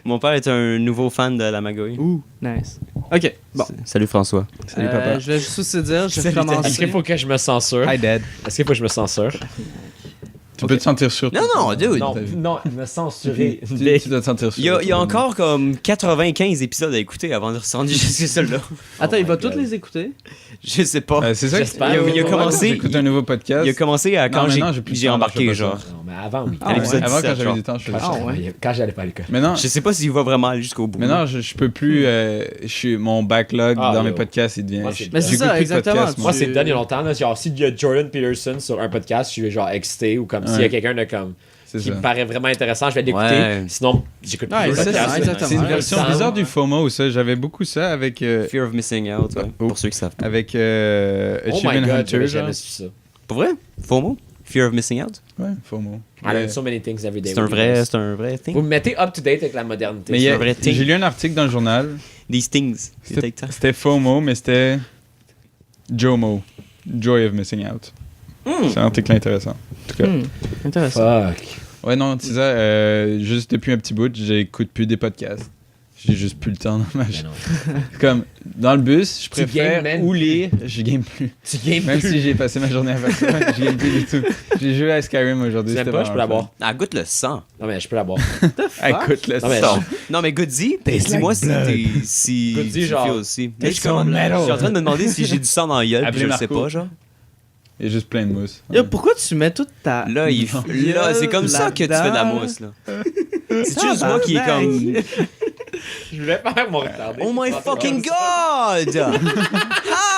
Mon père est un nouveau fan de la magouille. Ouh, nice. Ok, bon. Salut François. Salut, papa. Je vais juste aussi dire, j'ai Salut, recommencé. Est-ce qu'il faut que je me censure? Hi, Dad. Est-ce qu'il faut que je me censure? Tu peux te sentir sûr. Non, non, dude. Non, me censurer. Tu dois te sentir sûr. Il y a encore comme 95 épisodes à écouter avant de se rendre jusqu'à celle-là. Attends, il my va God. toutes les écouter? Je sais pas. C'est ça J'espère. Il a commencé- J'écoute un nouveau podcast. Il a commencé à quand Non, maintenant, j'ai plus de j'ai temps, embarqué, je fais pas genre. ça. Non, mais avant, oui. Ah, l'épisode ouais. Avant, quand 17, j'avais genre. du temps, je faisais Ah, ça. ouais. Quand j'allais pas à l'école. Maintenant, Je sais pas s'il va vraiment aller jusqu'au bout. je peux plus. Mon backlog Ah, dans yo. mes podcasts, il devient. Moi, c'est- Mais c'est j'écoute ça, plus de exactement. podcasts, Moi, moi. c'est le dernier longtemps. Là, genre, s'il y a Jordan Peterson sur un podcast, je suis genre excité ou comme s'il y a Ouais. quelqu'un de comme C'est qui ça. me paraît vraiment intéressant, je vais l'écouter. Ouais. Sinon, j'écoute Ouais, plus le c'est podcast. ça, exactement. C'est une version Ça- bizarre du FOMO ou ça. J'avais beaucoup ça avec Fear of Missing Out, ouais, Oh. pour ceux qui savent. avec Oh my Achievement god, Hunter. j'avais genre. jamais su ça. Pour vrai? FOMO? Fear of Missing Out? Ouais, FOMO. I learn so many things every day. C'est un vrai thing. Vous me mettez up to date avec la modernité. Mais il y c'est a- un vrai thing. j'ai lu un article dans le journal. These things. C'était FOMO, mais c'était JOMO. Joy of Missing Out. C'est un article intéressant. En tout cas. Intéressant. Fuck. Ouais, non, c'est ça. Juste depuis un petit bout, j'écoute plus des podcasts. J'ai juste plus le temps dans ma Mais non. Comme dans le bus, je préfère games même ou lire, je game plus. Tu games Même plus. si j'ai passé ma journée à faire ça, je game plus du tout. J'ai joué à Skyrim aujourd'hui. Tu l'aimes c'était pas, je peux vraiment l'avoir. Ah, goûte le sang. Non, mais je peux l'avoir. fun. Ah, écoute, là, Non, mais ça. non. Non, mais Goody, dis-moi si si Goody, tu le genre, fais aussi. t'es Je suis comme- metal. je suis en train de me demander si j'ai du sang dans la gueule, puis Appelez je le sais Marco. pas, genre. Il y a juste plein de mousse. Yo, pourquoi tu mets toute ta... Là, là c'est comme ça que tu fais de la mousse, là. C'est juste moi qui est comme... Je voulais faire mon retardé. Oh my fucking god!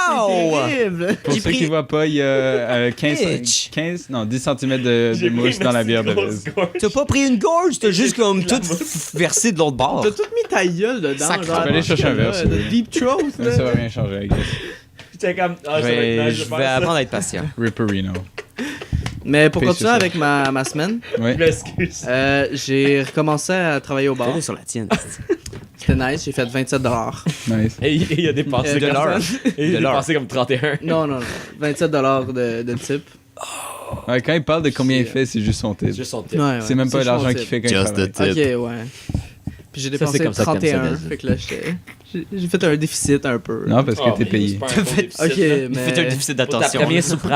How? Terrible. Pour J'ai ceux qui pris- voient pas, il y a 10 cm de mousse dans la bière de Vez. T'as pas pris une gorge, t'as juste comme tout versé de l'autre bord. T'as tout mis ta gueule dedans. Sacre. genre, Je vais aller chercher un verre, là, si vous de voulez. Deep throat, Mais ça va là. rien changer, I guess. J'étais comme. Ah, Je ça va être nice, je faire vais ça. apprendre à être patient. Ripperino. Mais pour Paix continuer sur ça. avec ma semaine, Ouais. Je m'excuse. j'ai recommencé à travailler au bar. Allez sur la tienne. C'était nice, j'ai fait 27 Nice. Et il a dépensé De comme l'heure. Et il De a l'heure. dépensé comme 31. Non, non, non. 27 de type. Ouais, quand il parle de combien il fait, c'est juste son C'est tip. juste son tip. Ouais, ouais. C'est même pas juste l'argent mon qu'il type. fait quand il Just travaille. the tip. Ok, ouais. Puis j'ai Ça, dépensé c'est comme ça que t'aimes ça, 31, Daz. fait que là, j'ai fait un déficit un peu. Non, parce que Ah, t'es mais payé. c'est pas un gros déficit, Ok, là. Il fait un mais... déficit Pour ta d'attention.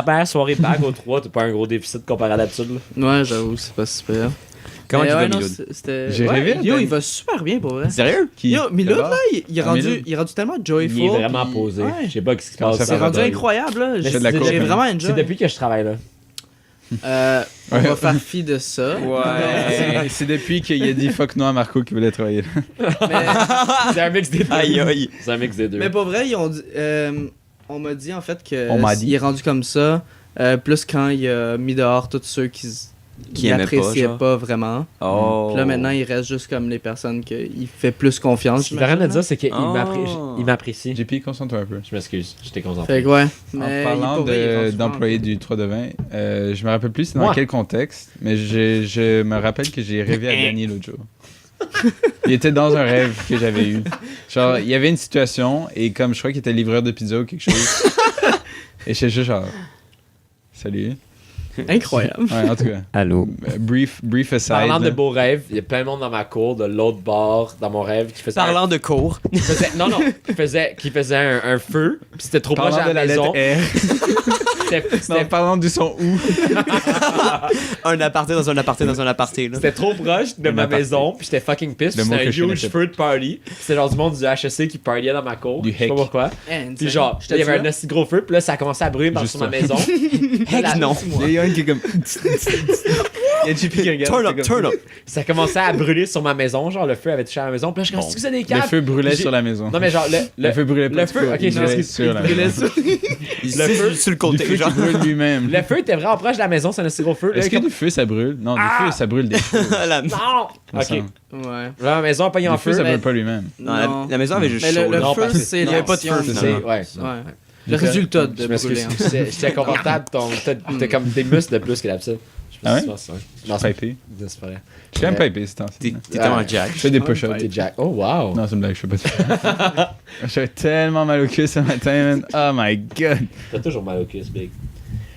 première soirée bague au 3, t'as pas un gros déficit comparé à d'habitude. là. Ouais, j'avoue, c'est pas super. Comment Mais il va, ouais, non, Miloud? c'était... J'ai ouais, rêvé, Yo, attends. il va super bien pour vrai. Sérieux? Qui? Yo, Miloud, D'abord? là, il est Ah, rendu, Miloud? il est rendu tellement joyful. Il est vraiment puis- posé. Ouais. Je sais pas ce qui se Comment passe. ça C'est va, rendu Dog? incroyable, là. Mais J'ai de la c'est- coke, J'ai man. vraiment enjoy. C'est depuis que je travaille là. On Ouais. va faire fi de ça. C'est depuis qu'il a dit fuck non à Marco qui voulait travailler là. Mais, C'est un mix des deux. Aïe, aïe. C'est un mix des deux. mais pour vrai, ils ont dit, on m'a dit en fait que On m'a dit. il est rendu comme ça, plus quand il a mis dehors tous ceux qui aimaient pas, n'appréciaient genre. pas vraiment. Oh. Puis là maintenant, il reste juste comme les personnes qu'il fait plus confiance. Ce qu'il veut rien me j'imagine, dire, c'est qu'il Oh. m'apprécie. JP, concentre-toi un peu. Je m'excuse, j'étais là. concentré. Fait que ouais. En Mais parlant pour vrai, il est rendu d'employés vraiment du 3 de 20, je me rappelle plus c'est dans Moi. quel contexte, mais je me rappelle que j'ai rêvé à Danny l'autre jour. Il était dans un rêve que j'avais eu. Genre, il y avait une situation, et comme je crois qu'il était livreur de pizza ou quelque chose, et j'étais juste genre, salut. incroyable. Ouais, en tout cas, Allô? brief aside. Parlant de là. beaux rêves, il y a plein de monde dans ma cour, de l'autre bord, dans mon rêve, qui faisait. Parlant de cours. Qui faisait un feu, puis c'était trop proche Parlant de de la la maison. lettre R. Non, parlant du son ou. Un aparté dans un aparté dans un aparté, là. C'était trop proche de Un ma aparté. maison, puis j'étais fucking pissed. Le mot C'était un que je huge connaissais feu de party. C'était genre du monde du HEC qui partiait dans ma cour. Du Je sais pas heck. pourquoi. Puis genre, il y avait un assez gros feu, puis là, ça a commencé à brûler Juste sur ma ça. maison. Heck non. Il y a un qui est comme. Il y a JP qui regarde. Turn c'est up, comme- turn up. Ça commençait à brûler sur ma maison, genre le feu avait touché à la maison. Puis là, je suis comme, c'est que c'est des Le câbles. feu brûlait J'ai- sur la maison. Non, mais genre, Le feu brûlait pas le du feu, tout, ok, il je brûlait m'excuse. sur la Il maison. brûlait Le feu- sur le Du côté, feu qui genre. brûle lui-même. le feu était vraiment proche de la maison, c'est un assez gros feu. Là, Est-ce que comme- du feu ça brûle? Non, du feu ça brûle des choses. La- Non! me Ok. semble. Ouais. Là, la maison a pogné en Du feu feu. ça mais- brûle pas lui-même. Non, la maison avait juste Mais chaud. le là. Non, feu, parce que- c'est il y avait pas de feu, l'action. finalement. C'est, ouais. Ouais. Le résultat de Je m'excuse. brûler. J'étais confortable. T'as comme des muscles de plus que d'habitude. Ah ouais? Non, Je suis pipé. c'est pas vrai. Je suis quand même pipé, c'est temps. T'es tellement Jack. Je fais des push-ups. T'es Jack. Oh, wow. Non, c'est une blague, je fais pas de push-ups. J'avais tellement mal au cul ce matin, man. Oh my god. T'as toujours mal au cul, Big.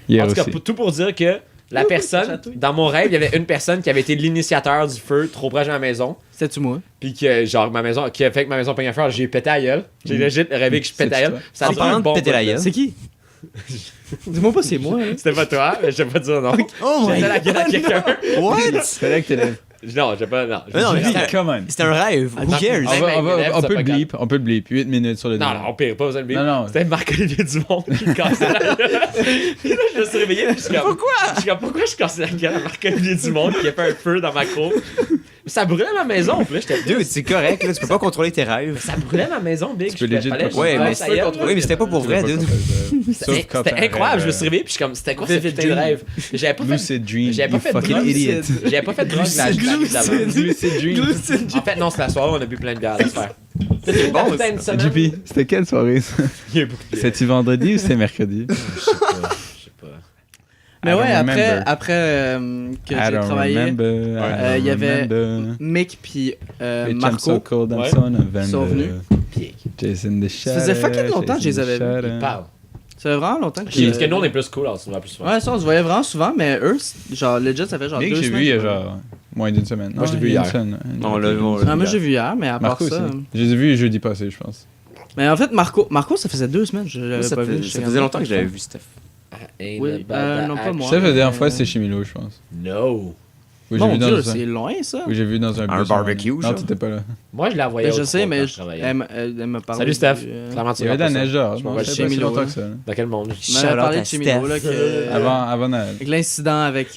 Hier En tout cas, aussi. tout pour dire que la personne, dans mon rêve, il y avait une personne qui avait été l'initiateur du feu trop proche de ma maison. C'était-tu moi? Puis que, genre, qui a fait que ma maison pogne à feu, j'ai pété à gueule. J'ai legit rêvé que je pétais à gueule. Ça a En duré un parlant de bon péter bout, la là. gueule. C'est qui? Dis-moi pas c'est moi. Hein. C'était pas toi, mais je vais pas dire non. Oh J'ai my pété la gueule à quelqu'un. What? Fallait que t'élèves. Non, j'ai pas. Non, Mais non, mais j'ai- Come on. C'était un rêve. Who cares? Même avec mes lèvres, On ça peut pas le bleep, on peut le bleep. 8 minutes sur le Non, dîner. non, pire, pas besoin de Non, non. C'était Marc-Olivier Dumont qui me cassait la gueule. Puis là, je me suis réveillé, puis je suis comme. Pourquoi? Je suis comme, pourquoi je cassais la gueule à Marc-Olivier Dumont qui a fait un feu dans ma cour? Ça brûlait ma maison, puis là, j'étais. Dude, c'est correct, là. Tu peux pas contrôler tes rêves. Ça brûlait ma maison, Big. Tu peux legit pas Ouais, mais ça y est, oui, mais c'était pas pour vrai, dude. C'était incroyable, je me suis réveillé, puis je suis comme, c'était quoi ce putain de rêve? J'avais pas fait. Lucid Dream, J'avais pas you fait de fucking drugs. idiot. J'avais pas fait de drugs la nuit d'avant. Lucid Dream. En fait, non, c'est la soirée, on a bu plein de bières, laisse faire. C'est bon, putain de semaine. JP, c'était quelle soirée ça? Il y a beaucoup de bières. C'était-tu vendredi ou c'était mercredi? Je sais pas. Mais I ouais, don't remember. après que I j'ai don't travaillé, remember. il y avait remember. Mick puis Bitch, I'm Marco. so cold, I'm Ouais. so November. Sont venus. Jason the Ça faisait fucking longtemps que je les avais vus. Il parle. Ça fait vraiment longtemps que Parce que nous, on est plus cool, alors on va plus souvent. Ouais, ça, on se voyait vraiment souvent, mais eux, genre, legit, ça fait genre Mick, 2 j'ai semaines. vu il y a genre moins d'une semaine. Moi, je l'ai Non, vu il y a hier. une semaine. On l'a vu, on l'a Ah, moi, j'ai vu hier, mais à part Marco aussi. ça. Je les ai vus jeudi passé, je pense. Mais en fait, Marco, ça faisait 2 semaines, je l'avais Ça pas vu. ça faisait longtemps que j'avais vu Steph. Oui, non, pas moi. Ça, la dernière mais- fois, c'était chez Milo, je pense. No. Oui, j'ai Mon vu dans Dieu, un. c'est loin, ça. Oui, j'ai vu dans un Un bus. barbecue, Non, genre? t'étais pas là. Moi, je la voyais. Ben, je au sais, trois mais quand je travaillais. elle me parlait. Salut Steph. du, Clairement, tu Il y avait de la regardes neige dehors. Je Je m'en m'en vais rappelle chez pas si Milo, longtemps là. que ça. là. ça. Dans quel monde? Elle m'avait parlé de chez Milo, là, que. Avant Noël. Avec l'incident avec.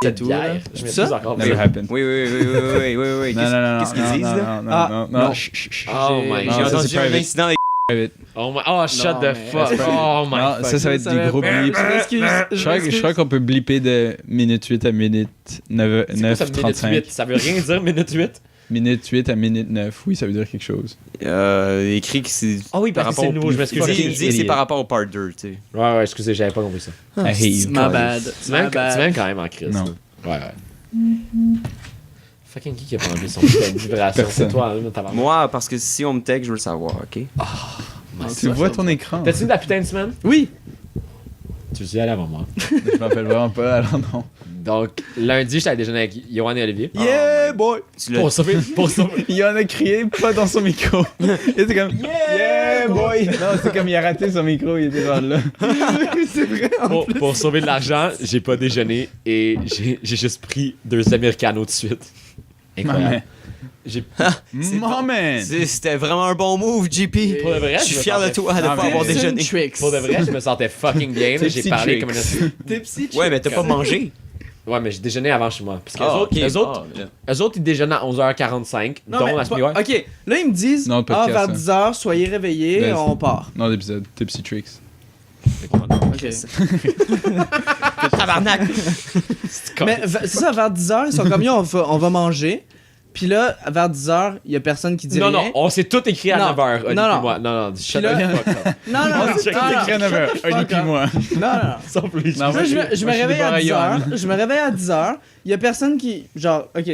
Cette tout, là. bière. Je Ça? m'excuse encore. Never happened. Oui, oui. Non, non, non. Qu'est-ce qu'ils non, disent, non, là? non, Ah, non, non. non. Chut, chut, chut. Oh my Non, J'ai god. ça, c'est entendu un private. incident avec. Oh, shut Non, the mais- fuck. Oh my Non, fuck. ça va être des gros blips. Je m'excuse. Je crois qu'on peut blipper de minute 8 à minute C'est quoi ça, minute 9:35. 8? Ça veut rien dire, minute 8? Minute 8 à minute 9, oui, ça veut dire quelque chose. Écrit que c'est. Ah oui, par parce que rapport c'est au nouveau, je m'excuse. Il dit que c'est par rapport au part 2, tu sais. Ouais, excusez, j'avais pas compris ça. I hate you. My bad. Tu My m'aimes bad. quand même en crise. Non. là. Ouais. Fucking qui a pas enlevé son putain de vibration? C'est Personne. toi, là, tabarnak. Moi, parce que si on me tag, je veux le savoir, ok? Tu vois ton écran. T'as-tu de la putain de semaine? Oui. Tu le dis allez avant moi. Je m'appelle vraiment pas, alors non. Donc, lundi, j'étais à déjeuner avec Yoann et Olivier. Yeah, boy! Tu l'as. Pour sauver. Il en a crié pas dans son micro. Il était comme Yeah, boy! Non, c'est comme il a raté son micro, il était genre là. C'est vrai. Pour sauver de l'argent, j'ai pas déjeuné et j'ai juste pris 2 Americanos de suite. Incroyable. J'ai Mon man! C'était vraiment un bon move, JP. Pour de vrai, Je suis me fier de sentais- toi de Ah, pas mais- avoir déjeuné. Pour de vrai, je me sentais fucking bien. là. J'ai Tipsy parlé tricks. comme un. Tipsy. Ouais, mais t'as pas mangé. Ouais, mais j'ai déjeuné avant chez moi. Parce que Ah, ok. eux autres, ils déjeunent à 11h45, Non, dont mais la pas- semi-ouais. Ok, là, ils me disent, Non, le podcast, vers ça. 10h, soyez réveillés, Ben, on part. Non, l'épisode, Tipsy Tricks. Ok. Tabarnak. Mais c'est ça, vers 10h, ils sont comme, yo, on va manger. Puis là, vers 10h, il y a personne qui dit Non, rien. non, on s'est tout écrit à Non. 9h. Olivier Non, non. et moi. Non, shut là- the fuck up. Non, non, non. Écrit à 9h, un puis moi. Non, non. Sans plus. Non, Là, je me moi, je suis réveille à des 10h. Je me réveille à 10h. Il y a personne qui. Genre, ok.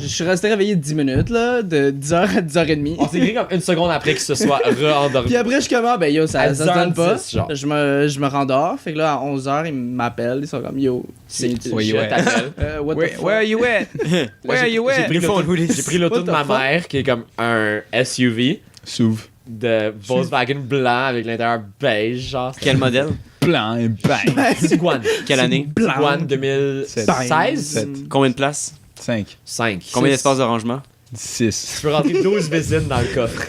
Je suis resté réveillé 10 minutes, là, de 10h à 10h30. On s'est écrit comme une seconde après qu'il se soit re-endormi. Puis après, je suis comme, ah, ben yo, ça À se donne pas. 10h10, genre. Je me rendors. Fait que là, à 11h, ils m'appellent. Ils sont comme, yo. Where you Je at? t'appelle. What the Where fuck? are you at? Where are you J'ai at? pris j'ai pris l'auto What de the ma fuck? mère, qui est comme un SUV Souve. de Volkswagen blanc avec l'intérieur beige, genre. Quel modèle? Plan et bang. Tiguan. Quelle année? Tiguan 2016? 7. Combien de places? 5. 5. Combien d'espace de rangement? 6. Tu peux rentrer 12 visines dans le coffre.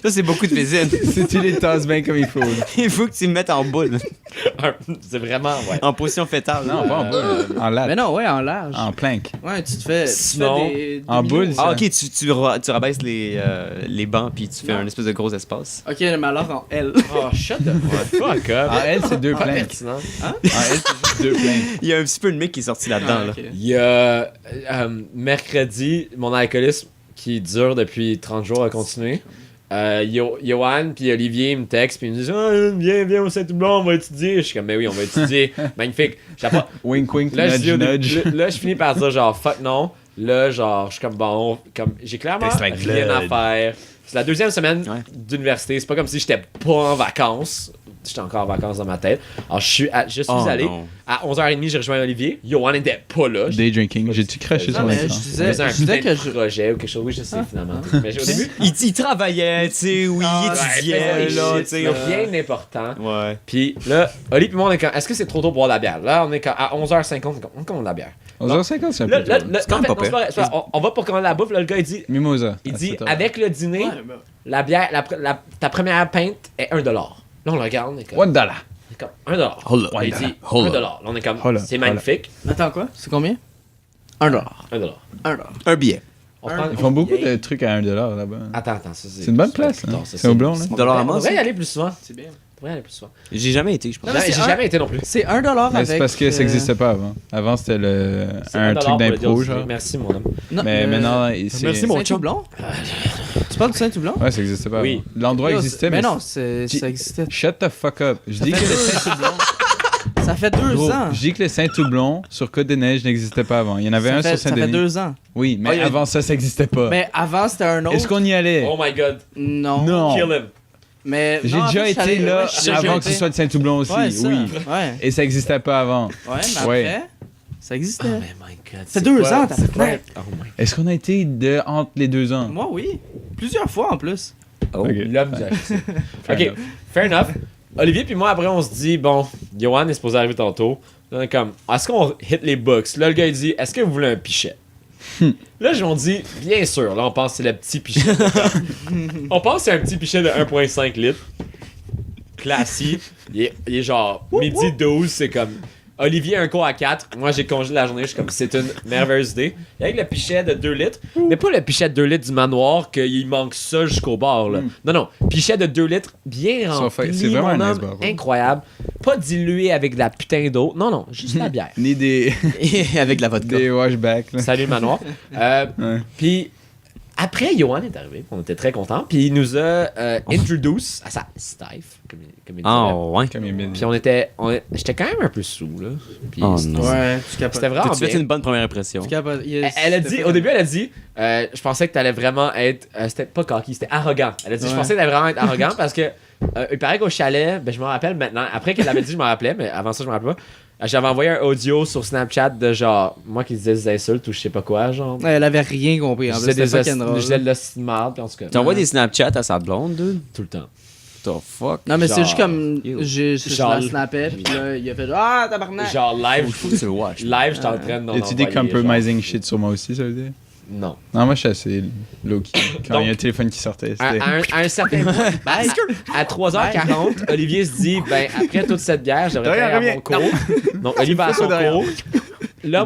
Ça, c'est beaucoup de visite. Si tu les tasses bien comme il faut. là. Il faut que tu me mettes en boule. C'est vraiment, ouais. En position fétale. Non, pas en boule. En Mais latte. non, ouais, en large. En plank. Ouais, tu te fais. Sinon, des en boule, millions. Ah, ok, tu rabaisses les bancs puis tu fais un espèce de gros espace. Ok, mais alors en L. Oh, shut the fuck up. En L, c'est 2 Pas planks. pertinent. En L, c'est juste 2 planks. Il y a un petit peu de mic qui est sorti là-dedans. Ah, là. ok. Il y a mercredi, mon alcoolisme qui dure depuis 30 jours a continué. Johan puis Olivier me textent puis ils me disent viens au Saint-Toublon, on va étudier. Je suis comme mais oui, on va étudier. Magnifique. Wink wink Là, nudge nudge. Là, je finis par dire genre fuck non. Là, genre, je suis comme bon, comme j'ai clairement rien à faire. C'est la deuxième semaine d'université. C'est pas comme si j'étais pas en vacances. J'étais encore en vacances dans ma tête. Alors, je suis allé. Non. À 11h30, j'ai rejoint Olivier. Johan n'était pas là. Day drinking. J'ai-tu craché sur Non, mon mais écran? je Je faisais disais que un projet ou quelque chose. Oui, je sais, finalement. Mais au début, Il travaillait, tu sais, oui, il étudiait, là, tu sais. rien important. Ouais. Puis là, Oli et moi, on est comme, est-ce que c'est trop tôt pour boire de la bière? Là, on est comme, à 11h50, on commande de la bière. 11h50, c'est un Là, peu là, tôt. là, quand même en fait, pas non, c'est pas vrai, c'est pas vrai. On va pour commander la bouffe. Là, le gars, il dit, Mimosa. avec le dîner, la bière, ta première pinte est $1. Là, on le regarde, on est comme, $1. on est comme $1. Hold up. Là, il dit Hold $1. up. Là, on est comme, Hold up. c'est magnifique. Attends, quoi? C'est combien? $1. $1. $1. Un billet. On prend- Ils font beaucoup Yeah. de trucs à $1 là-bas. Attends, ça, C'est une bonne place, Non, hein? ça, C'est au blond, là. $1 à On moi, devrait y ça? aller plus souvent. C'est bien. On devrait y aller plus souvent. J'ai jamais été, je pense. Non, mais J'ai c'est jamais été non plus. C'est $1 Mais avec... c'est parce que ça n'existait pas avant. Avant, c'était C'est un $1 truc pour le d'impro, dire genre. aussi. Merci, mon homme. Non, Mais maintenant, c'est... Merci, mon chum. Saint-Toublon? Tu parles du Saint-Toublon? Ouais, ça n'existait pas Oui. avant. L'endroit existait, mais mais... non, ça existait. Shut the fuck up. Je dis que le Saint-Toublon... Ça fait 2 Gros, ans. je dis que le Saint-Toublon sur Côte-des-Neiges n'existait pas avant. Il y en avait un sur Ça fait Saint-Denis. 2 ans. Oui, mais il y a- avant ça n'existait pas. Mais avant, c'était un autre. Est-ce qu'on y allait? Oh my god. Non. Non. Kill him. Mais J'ai non, en déjà fait, je suis été allé- là ouais, je suis déjà avant que ce été. soit le Saint-Toublon aussi. Ouais, ça. Oui. Ouais. Et ça n'existait pas avant. Ouais, mais Ouais. après, ça existait. Oh my god. Ça fait 2 ans, t'as c'est quoi? fait. Oh my Est-ce qu'on a été entre les 2 ans? Moi, oui. Plusieurs fois en plus. Oh, Ok. l'homme du HC. Fair Ok, enough. fair enough. Olivier puis moi, après, on se dit, bon, Johan est supposé arriver tantôt. Là, on est comme, est-ce qu'on hit les books? Là, le gars, il dit, est-ce que vous voulez un pichet? Là, on dit, bien sûr. Là, on pense que c'est le petit pichet. On pense que c'est un petit pichet de 1,5 litres. Classique. Il est genre, midi 12, c'est comme... Olivier a un cours à 4. Moi, j'ai congé la journée. Je suis comme, c'est une merveilleuse idée. Et avec le pichet de 2 litres, mais pas le pichet de 2 litres du manoir, qu'il manque ça jusqu'au bord. Là. Non, non. Pichet de 2 litres, bien rempli. C'est vraiment mon un homme, nice bar. incroyable. Pas dilué avec de la putain d'eau. Non, non, juste la bière. Ni des, Avec de la vodka. des washbacks. Là. Salut, manoir. Ouais. Puis, après, Johan est arrivé. On était très contents. Puis, il nous a introduce à sa Stife, comme il dirait. Ah, ouais. Comme il Puis j'étais quand même un peu sous, là. Puis Oh, c'était non. Ouais, tu capotes. c'était vraiment T'as-tu fait bien. une bonne première impression? Tu capotes. Elle a dit, au début, elle a dit, je pensais que t'allais vraiment être, c'était pas cocky, c'était arrogant. Elle a dit, je Ouais. pensais que t'allais vraiment être arrogant parce que, il paraît qu'au chalet, ben je me rappelle maintenant, après qu'elle l'avait dit, je me rappelais, mais avant ça, je me rappelais pas. J'avais envoyé un audio sur Snapchat de genre, moi qui disais des insultes ou je sais pas quoi, genre. Elle avait rien compris. En Je plus, disais c'était des fucking drôle. je disais de la marde, puis en tout cas. T'envoies des Snapchats à sa blonde, dude? Tout le temps. The fuck? Non, mais c'est Genre, juste comme. yo. Je Genre- la snappais, puis là, il a fait Ah, tabarnak! Genre live, Faut que tu le watches. live, j'étais en train d'en Y a-tu des envoyer, compromising shit sur moi aussi, ça veut dire? genre. Non. Non, moi je suis assez low-key. Quand Donc- il y a un téléphone qui sortait, À, c'était... à un certain point, à 3h40, Olivier se dit, ben après toute cette bière, j'aurais Dorian, pas à reviens. mon cours. Donc Olivier va à son Dorian. cours. Là,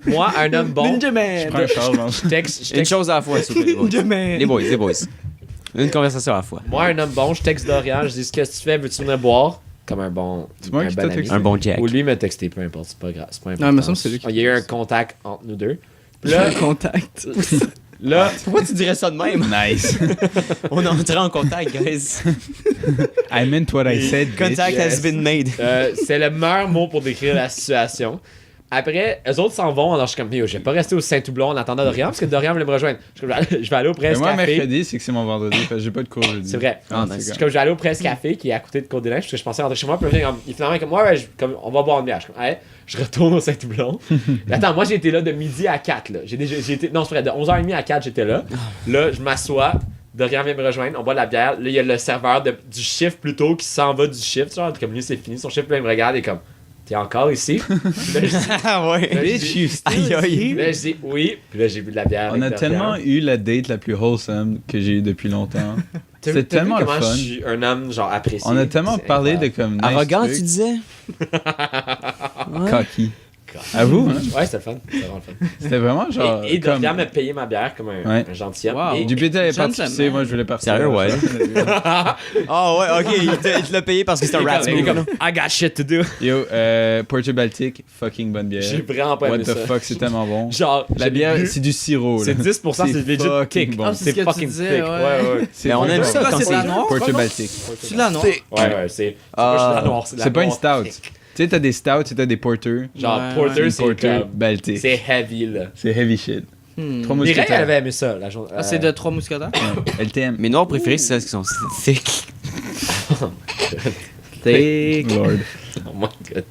moi, un homme bon, Ninja Man! Je prends un char, genre. je texte, Une chose à la fois, s'il vous plaît, les boys. Ninja Man! Les boys. Une conversation à la fois. moi, un homme bon, je texte Dorian, je dis, qu'est-ce que tu fais, veux-tu venir boire? Comme un bon, C'est moi un qui bon t'ai ami. texté. Un bon Jack. Ou lui me texté, peu importe, c'est pas grave, c'est pas important. Non, mais ça me semble que c'est lui qui- Il y a eu un contact entre nous deux. Là, Là, contact. là, Pourquoi tu dirais ça de même? Nice. On est entré en contact, guys. I meant what I said, bitch. Contact has been made. c'est le meilleur mot pour décrire la situation. Après, eux autres s'en vont, alors je suis comme, yo, je vais pas rester au Saint-Toublon en attendant Dorian, parce que Dorian voulait me rejoindre. Je suis comme, je vais aller au Mais Presse moi, Café. mercredi, c'est que c'est mon vendredi, parce que j'ai pas de cours jeudi. C'est vrai. Ah, nice. c'est Je suis comme- comme, je vais aller au Presse Café, qui est à côté de Côte-des-Neiges, parce que je pensais rentrer chez moi, puis il finalement, comme, ouais, comme, on va boire une bière. Je suis comme, ouais, je retourne au Saint-Toublon. Mais attends, moi, j'ai été là de midi à 4, là. J'ai été, non, c'est vrai, de 11h30 à 4, j'étais là. Là, je m'assois. Dorian vient me rejoindre, on boit de la bière. Là, il y a le serveur du chiffre plutôt qui s'en va du chiffre. Genre, comme lui, c'est fini. Son chiffre, là, il me regarde et comme, t'es encore ici? Puis là, je dis, Ah ouais. là, je Bitch, dis- you still Aïe, aïe. here? là, je dis oui. Puis là, j'ai bu de la bière. On a avec tellement Dorian. eu la date la plus wholesome que j'ai eue depuis longtemps. T'as- C'était t'as vu tellement le comment fun. je suis un homme, genre, apprécié. On a tellement C'est parlé de incroyable. comme nice Arrogant, trucs. tu disais? Ouais. Cocky. God. À vous, hein? Ouais, c'était le fun. C'était vraiment le fun. C'était vraiment genre. Et de comme... venir me payer ma bière comme un gentilhomme. Wow. Et- Dupuis avait Gentleman. participé, moi je voulais participer. Sérieux, ouais. Ah ouais, ok, il te l'a payé parce que c'est un rat il est move. comme, I got shit to do. Yo, Porter Baltic, fucking bonne bière. J'ai vraiment pas What aimé the ça. fuck, c'est tellement bon. Genre, La j'ai bière, bu- c'est du sirop. c'est là. 10%, c'est legit fucking thick. bon. Ah, c'est ce C'est que tu fucking disais, thick. ouais. Ouais. C'est Mais on aime bon. ça quand c'est c'est. la noire. Porter Baltic. C'est la noire. Ouais, c'est pas juste la noire, c'est la C'est pas une noire. stout. Tu sais, t'as des stouts et t'as des porters. Genre, Ouais, Porter, Une c'est porter comme... Baltic. C'est heavy, là. C'est heavy shit. Trois Mireille, elle mousquetaires. avait aimé ça, la journée. Ah, c'est de 3 mousquetaires? Elle t'aime. Mes noirs préférés, c'est celles qui sont thick. Thick. Lord. Oh my god.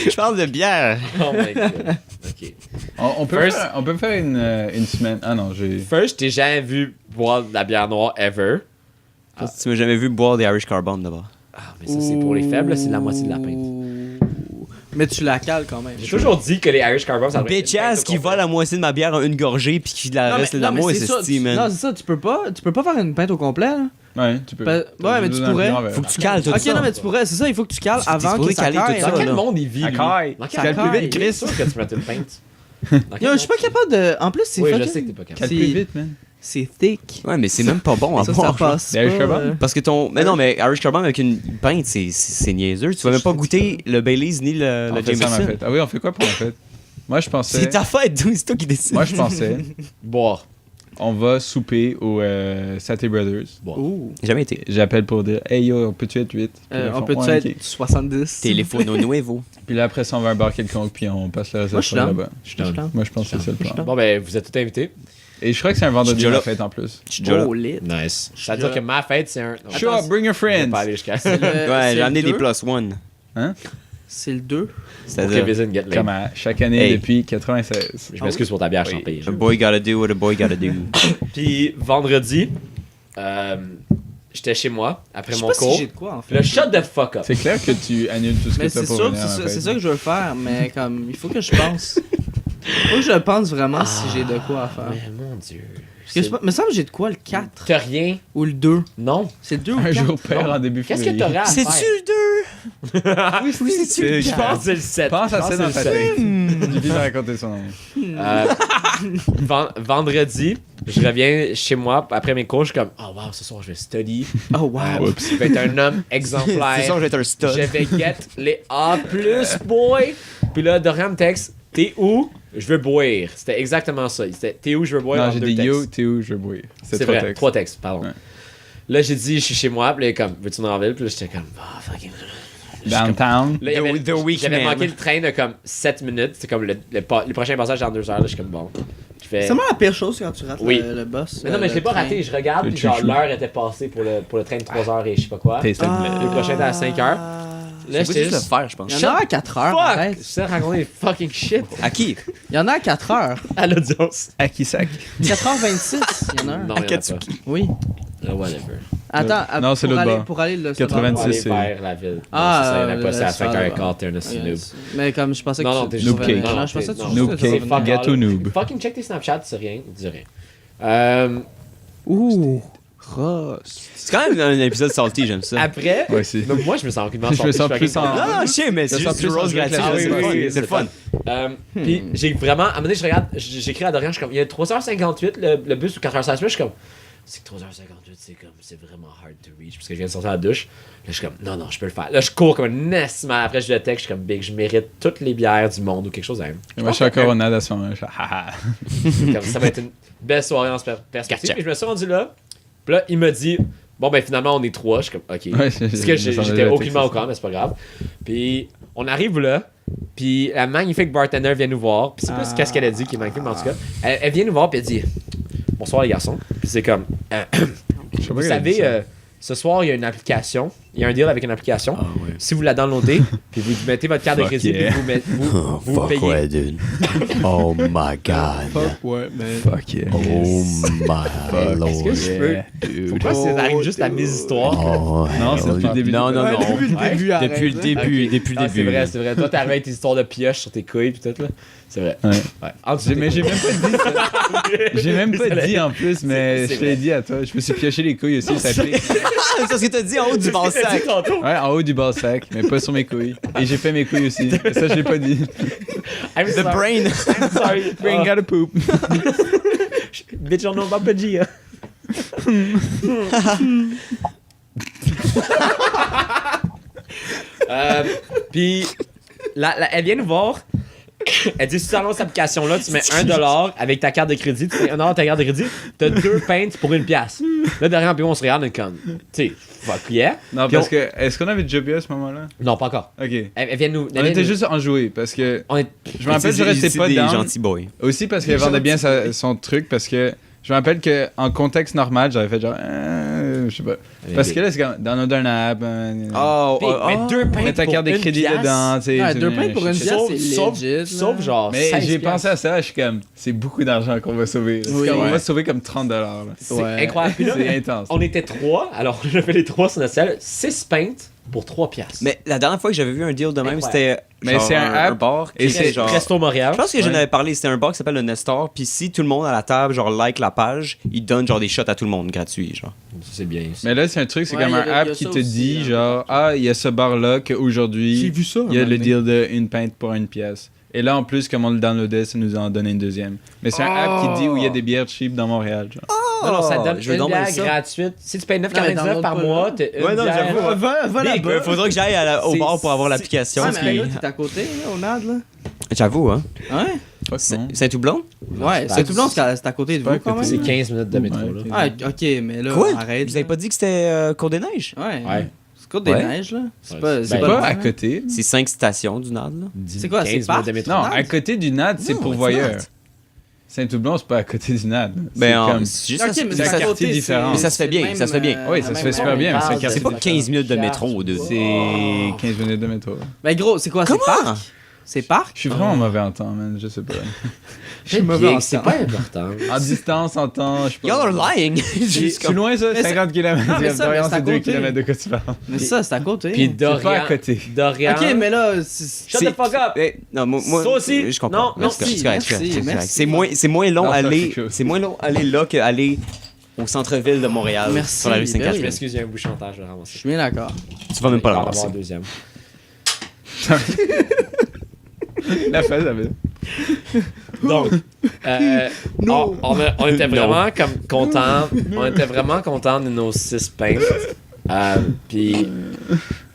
Je parle de bière. Oh my god. Ok. On peut First- faire, on peut faire une semaine. Ah non, j'ai. First, je t'ai jamais vu boire de la bière noire ever. Parce que tu m'as jamais vu boire des Irish Carbone d'abord. Ah, mais ça, c'est pour les faibles, là, c'est la moitié de la pinte. Mais tu la cales quand même. J'ai toujours dit que les Irish Carbon, ça devrait être Bitch une pinte ass au qui complet. vole la moitié de ma bière en une gorgée puis qui la reste la moitié, c'est ça, style, non, man. c'est ça, tu peux pas faire une pinte au complet, là. Ouais, tu peux. Ouais, mais tu pourrais. Faut que tu cales tout Ok, ça. non, mais tu pourrais, c'est ça, il faut que tu cales T'es avant supposé que ça caler tout caille. ça, Dans quel là. monde il vit, lui? Caille. Dans Ça quel caille. plus vite, Chris? C'est sûr que tu mettes une pinte. Dans quel Yo, je suis pas capable de. En plus, c'est Oui, je fucking- sais que t'es pas capable. Cale C'est- plus vite, man. C'est thick. Ouais, mais c'est même pas bon à Ça, ça boire. genre. passe. Des Irish pas, Carbon? Parce que ton. Mais non, mais Irish Carbone avec une pinte, c'est niaiseux. Tu vas même pas goûter le Baileys ni le On fait ça à ma Jameson. fête. Ah oui, on fait quoi pour ma fête? Moi, je pensais. C'est ta fête, d'où c'est toi qui décides. Moi, je pensais. Boire. On va souper au Saté Brothers. Boire. Ouh. J'ai jamais été. J'appelle pour dire hey yo, on peut-tu être 8? On peut-tu être 70? Téléfono nuevo. Puis là, après ça, on va à un bar quelconque, puis on passe la Moi, je suis réception down. là-bas. Je suis down. Moi, je pense que c'est ça le plan. Bon, ben, vous êtes tous invités. Et je crois que c'est un vendredi déjà ma là. fête en plus. Je suis déjà là. Oh, lit. Nice. C'est-à-dire que ma fête, c'est un. Show up, bring your Je vais friends! pas aller jusqu'à C'est le- Ouais, c'est j'ai le amené des 2. plus one. C'est le 2. Pour C'est-à-dire, Kevin get laid. Comme à chaque année Hey. depuis 96. Je m'excuse pour ta bière, je t'en oui, paye. a boy gotta do what a boy gotta do. Puis vendredi, j'étais chez moi après Je sais mon pas cours. si j'ai de quoi, en fait. Le shut the fuck up. C'est clair que tu annules tout ce Mais que tu as c'est pour sûr, venir à ma c'est fête. ça que je veux faire, mais comme, il faut que je pense. Faut que je pense vraiment si j'ai de quoi à faire. Mais mon dieu. Parce que je me semble que j'ai de quoi le 4 T'as rien? ou le 2. Non. C'est le 2 ou le Un 4? jour père Non. en début Qu'est-ce que février. t'aurais à faire? C'est-tu le 2? Oui, c'est-tu? Je pense que c'est le 7. Pense à ça dans ta tête. Hmm. Tu viens de raconter son nom. Vendredi, je reviens chez moi après mes cours, je suis comme, oh wow, ce soir je vais study. Oh wow. Je vais être un homme exemplaire. C'est ça, je vais être un stud. Je vais get les A+, boy. Puis là, Dorian me texte, t'es où? Je veux boire. C'était exactement ça. C'était, t'es où? Je veux boire. Non, en j'ai deux dit textes. yo, t'es où, je veux boire. C'est trois vrai, textes. 3 textes, pardon. Ouais. Là, j'ai dit, je suis chez moi. Puis là, il est comme, veux-tu me renvoyer? Puis là, j'étais comme, ah, fucking. Downtown. Là, il y avait- The Weeknd. j'avais manqué le train de comme 7 minutes. C'est comme le prochain passage dans 2 heures. Là, je suis comme, bon. Je fais. C'est vraiment la pire chose quand tu rates Oui. le boss. Mais non, mais je l'ai pas train. raté. Je regarde, Le puis genre, chouchou. l'heure était passée pour le train de 3 heures et je sais pas quoi. Taste like blood. Le prochain était à 5 heures. Là, C'est j'étais juste le juste. faire, je pense. Il y en a à 4 heures, Fuck! arrête. Je sais raconter des fucking shit À qui? Il y en a à 4 heures. à l'audience. Akisak. 4h26, il y en a un. Non, il y en a Akatsuki. pas. Oui. Whatever. Attends, Non, c'est pour l'autre aller, bord. pour aller le 86. Pour aller c'est- vers la ville. Ah, non, c'est ça, il y en a pas. C'est à laisse faire 5h15, t'es un Ok, noob. Mais comme je pensais que Non, non, tu... t'es juste revenais. cake. Non, je pensais que tu Non, juste noob faisais cake. revenir. fuck Gâteau all. noob. Fucking check tes Snapchat, c'est rien. Dis rien. Ouh. Ross. C'est quand même un épisode salty, j'aime ça. Après, Ouais, c'est. donc moi, je me sens aucunement Je me sorti, sens suis plus fucking en- content. Ah, je sais, mais c'est Ça juste sent du plus rose en gratuit. classe. Ah oui, c'est oui, c'est le fun. Puis j'ai vraiment, à un moment donné, je regarde, j'écris à Dorian, je suis comme, il y a 3h58 le bus ou 4h16, je suis comme, c'est que 3h58, c'est vraiment hard to reach, parce que je viens de sortir de la douche. Là, je suis comme, non, je peux le faire. Là, je cours comme un estimal. Après, je le texte, je suis comme, big, je mérite toutes les bières du monde ou quelque chose même. Moi, je suis encore au NAD à ce moment-là. Je suis haha. Comme, ça va être une belle soirée en perspective. Gotcha. Puis je me suis rendu là, puis là, il m'a dit, bon, ben finalement, on est 3. Je suis comme, ok. Ouais, Parce que je me j'étais semblait aucunement texter au courant, mais c'est pas grave. Puis on arrive là, puis la magnifique bartender vient nous voir. Puis c'est plus qu'est-ce qu'elle a dit qui est magnifique, mais en tout cas. Elle vient nous voir, puis elle dit bonsoir les garçons. Puis c'est comme, Je sais pas vous qu'elle a dit savez, ça. ce soir, il y a une application. Il y a un deal avec une application. Ah ouais. Si vous la downloadez, puis vous mettez votre carte de Fuck crédit, yeah. puis vous payez. dude. Oh my god. Ouais, mais... Fuck yeah. Oh my lord. Est-ce que je peux? Dude. Pourquoi ça arrive juste à mes histoires? Oh, Non, c'est depuis le début. Non, non, Ouais, non. depuis le début, arrête, Depuis le hein. début, depuis le Ah, début. c'est vrai. Toi, t'es arrivé avec tes histoires de pioches sur tes couilles, puis tout, là. C'est vrai. Ouais. Ouais. En dessous de tes Mais j'ai couilles. même pas dit ça. J'ai même pas dit en plus, mais c'est je te l'ai dit à toi. Je me suis pioché les couilles aussi, ça fait. Ah, c'est ce que t'as dit en haut du ball sac. Ouais, en haut du ball sac, mais pas sur mes couilles. Et j'ai fait mes couilles aussi. Et ça, je l'ai pas dit. The brain. I'm sorry. Brain gotta poop. Bitch, on va pas dire. Puis, elle vient nous voir. Elle dit, si tu annonces cette application-là, tu mets $1 avec ta carte de crédit. Tu mets $1 avec ta carte de crédit. T'as 2 pintes pour $1. Là, derrière, puis on se regarde comme, tu sais, fuck yeah. Non, Puis parce que. Est-ce qu'on avait déjà bu à ce moment-là? Non, pas encore. Ok. Elle vient nous. On était juste enjoués parce que. On est... Je me rappelle, je restais pas des dedans. gentils boys. Aussi parce qu'elle vendait bien son truc parce que. Je me rappelle qu'en contexte normal, j'avais fait genre. Je sais pas. Parce que là, c'est comme. Download un app. Oh, Mais 2 pintes Mets ta pour carte de une crédit pièce. dedans, tu sais. Ouais, c'est 2 pintes pour une shit. pièce, c'est legit. là. Sauf genre. Mais 16 j'ai piastres. pensé à ça, je suis comme. C'est beaucoup d'argent qu'on va sauver. là. Oui. On Ouais. va sauver comme $30. là. C'est Ouais. incroyable. Puis là, C'est intense. on était 3, alors je fais les 3 sur notre salle. 6 pintes pour 3 piastres. Mais la dernière fois que j'avais vu un deal de même, Incroyable. c'était. Mais genre c'est un app, bar. et qui était c'est genre. Presto Montréal. Je pense que j'en Ouais. avais parlé, c'était un bar qui s'appelle le Nestor, puis si tout le monde à la table, genre, like la page, il donne genre des shots à tout le monde gratuits, genre. Ça, c'est bien. Mais là, c'est un truc, c'est Ouais, comme y a- un y app a qui ça te aussi, dit, hein. genre, ah, il y a ce bar-là qu'aujourd'hui, vu ça. il y a le deal de une pinte pour une pièce. Et là, en plus, comme on le downloadait, ça nous en donnait une deuxième. Mais c'est un app qui dit où il y a des bières cheap dans Montréal. Genre. Non, ça te donne je veux une donc bière bien ça. gratuite. Si tu payes mais 9,99 par download mois, pas, t'as une Ouais, non, bière. j'avoue. Va Big, là-bas. faudrait que j'aille au C'est- bar pour avoir c'est- l'application. Ouais, mais puis- là, t'es à côté, là, au NAD, là. J'avoue, hein. Ouais. Fuck non. Saint-Toublon? Ouais, c'est tout le long, c'est à côté de pas à vous, quand côté. C'est même. 15 minutes de métro, Ouais, là. ok. Ah, ok, mais là, Quoi? arrête. Vous avez pas dit que c'était Cour-des-Neiges? Ouais. Ouais. C'est Côte des Ouais. Neiges, là. C'est Ouais, pas, c'est C'est ben, pas loin, à hein. côté. C'est 5 stations du NAD, là. C'est quoi, c'est 15 minutes parc? de métro. Non, NAD? à côté du NAD, c'est Non, pour it's voyeurs. not. Saint-Toublon, c'est pas à côté du NAD. Ben, comme... c'est juste Ok, ça. mais c'est un à quartier côté, différent. Mais ça se fait c'est bien, même, ça se fait bien. Oui, ça se fait super bien, mais c'est un quartier C'est pas 15 minutes de métro, de. C'est 15 minutes de métro. Ben gros, c'est quoi, c'est Comment? parc? C'est parc? Je suis vraiment mauvais en temps, man. Je sais pas. C'est mauvais en c'est temps. pas important. En distance, en temps, je sais pas. Y'all are lying! C'est Juste c'est comme- loin, ça? Mais 50 km. Non, mais ça, mais c'est à c'est 2 côté. km de quoi tu parles. Mais ça, c'est à côté. Puis C'est pas à Dorian. côté. Dorian. Ok, mais là, Shut the fuck up! Eh, non, moi, Ça aussi? je comprends. Non, non, C'est correct, si, c'est correct, merci, c'est correct. merci. C'est moins long Non, ça, aller. c'est quelque chose. C'est moins long aller là qu'aller au centre-ville de Montréal. Merci, Sur la rue ben Saint-Catherine. Je m'excuse, il y a un bouchon je vais Je ramasser. suis bien d'accord. Tu vas même pas le Il va en avoir ramasser. un deuxième. La face, avait. Donc, on était vraiment comme contents. On était vraiment contents de nos 6 pintes. Puis,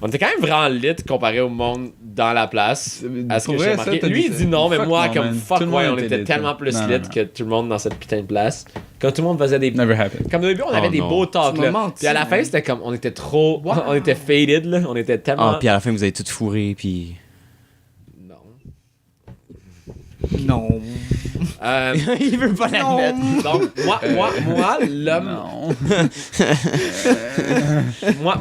on était quand même vraiment lit comparé au monde dans la place. À ce Pour que vrai, j'ai ça, remarqué. t'as Lui, dit il ça. dit non, mais Fuck moi, non, comme man. fuck, Tout le ouais, monde on était était lit, tellement là. plus Non, lit non, non. que tout le monde dans cette putain de place. Quand tout le monde faisait des. Never happened. Comme au début, on avait Oh des non. beaux talks, Tu là. m'as menti, Puis à la fin, man. c'était comme, on était trop. On était faded, là. On était tellement. Ah, puis à la fin, vous avez tout fourré, puis. Non. Non. Il veut pas l'admettre. Donc, moi, l'homme. Non.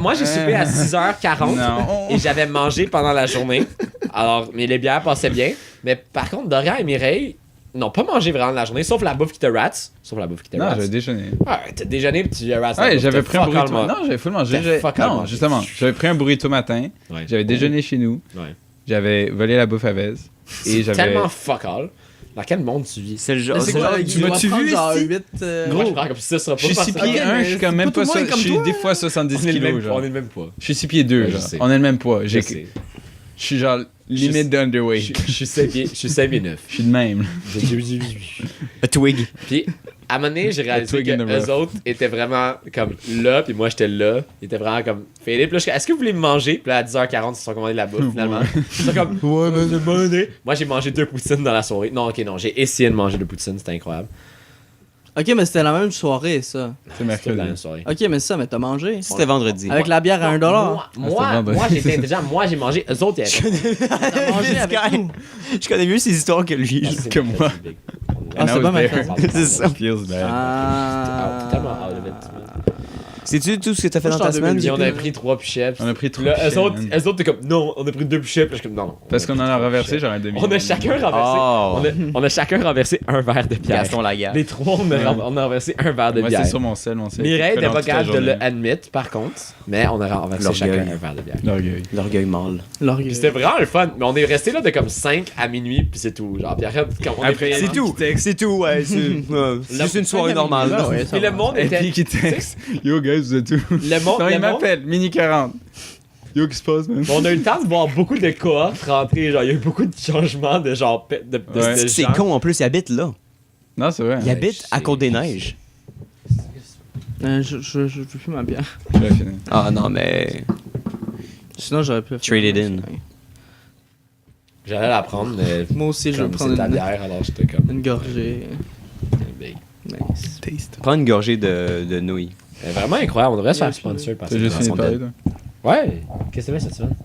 Moi, j'ai soupé à 6h40 Non. et j'avais mangé pendant la journée. Alors, mais les bières passaient bien. Mais par contre, Dorian et Mireille n'ont pas mangé vraiment de la journée, sauf la bouffe qui te rats. Sauf la bouffe qui te Non, rats. j'avais déjeuné. Ouais, t'as déjeuné puis tu rats. Ouais, j'avais pris un fuck all burrito. moi. Non, j'avais full mangé. T'as J'ai- fuck all Non, mangé. justement. J'avais pris un burrito matin. Ouais. J'avais déjeuné chez nous. Ouais. J'avais volé la bouffe à Vez. Et j'avais. Tellement fuck all. Dans quel monde tu vis? C'est le genre. Mais c'est quoi, tu m'as-tu vu genre ici? 8... Moi, je prends comme ça, ça sera pas Je suis 6 facile. pieds Ok, 1, mais je suis c'est quand même pas pas tout le monde ça. comme Je suis toi. des fois 70 On est le kilos, même- genre. on est le même poids. Je suis 6 pieds 2, Ouais, je genre. sais. On est le même poids. Je sais. Je suis genre limite d'underweight. Je suis 5 pieds 9. Je suis de même. A twig. Puis, à un moment donné, j'ai réalisé twig in the que eux rough. autres étaient vraiment comme là, puis moi j'étais là. Ils étaient vraiment comme fêlés. Puis là, je suis comme, est-ce que vous voulez me manger? Puis là, à 10h40, ils se sont commandés de la bouffe finalement. Ils sont comme, ouais, mais c'est bonne idée. Moi, j'ai mangé 2 poutines dans la soirée. Non, ok, non, j'ai essayé de manger 2 poutines, c'était incroyable. Ok, mais c'était la même soirée, ça. C'est C'était la mercredi. même soirée. Ok, mais ça, mais t'as mangé. C'était vendredi. Avec la bière à $1. Moi, j'étais intelligent. Moi, j'ai mangé. Eux autres, ils avaient. T'as mangé This avec guy. nous. Je connais mieux ses histoires que lui. Que moi. Ah, c'est pas ma there. C'est ça. Feels bad. Ah. Tellement out of it. C'est-tu tout ce que t'as fait Moi, dans ta je suis en semaine? Puis on a 2008. pris 3 pichets. On a pris 3 Là, pichets, eux autres, man. eux autres, t'es comme, non, on a pris 2 pichets. Puis je suis comme, non. Parce qu'on en a renversé, genre un demi. On a chacun renversé. Oh. On a chacun renversé un verre de bière. Gaston Lagaffe. Les 3, on a renversé un verre de Moi, bière. c'est sur mon sel. Mireille n'était pas capable de le admit, par contre. Mais on a renversé L'orgueil. chacun un verre de bière. L'orgueil. L'orgueil mâle. L'orgueil. Puis c'était vraiment le fun. Mais on est resté là de comme 5 à minuit, puis c'est tout. Genre, puis après, quand on Après, est C'est tout. C'est tout, ouais. C'est juste une soirée normale. là. Ouais, Puis le monde Et était. puis qui texte. Yo, guys, vous êtes où? Le monde. Non, le il monde- m'appelle. Mini 40. Yo, qu'est-ce qui se passe, man? On a eu le temps de voir beaucoup de cohortes rentrer. Genre, il y a eu beaucoup de changements de genre. De Ouais. C'est gens. con en plus, il habite là. Non, c'est vrai. Il habite à Côte-des-Neiges. Je veux plus ma bière. Je l'ai fini. Ah non, mais. Sinon, j'aurais pu. Traded in. J'allais la prendre, mais. Moi aussi, je vais Comme prendre c'est ta une, bière, alors j'étais comme. une gorgée. Mais- Nice. Taste. Prends une gorgée de nouilles. mais vraiment incroyable. On devrait se faire Yeah, sponsor par T'as cette juste fini de façon parler, de- toi? Ouais. Qu'est-ce que tu fais cette semaine?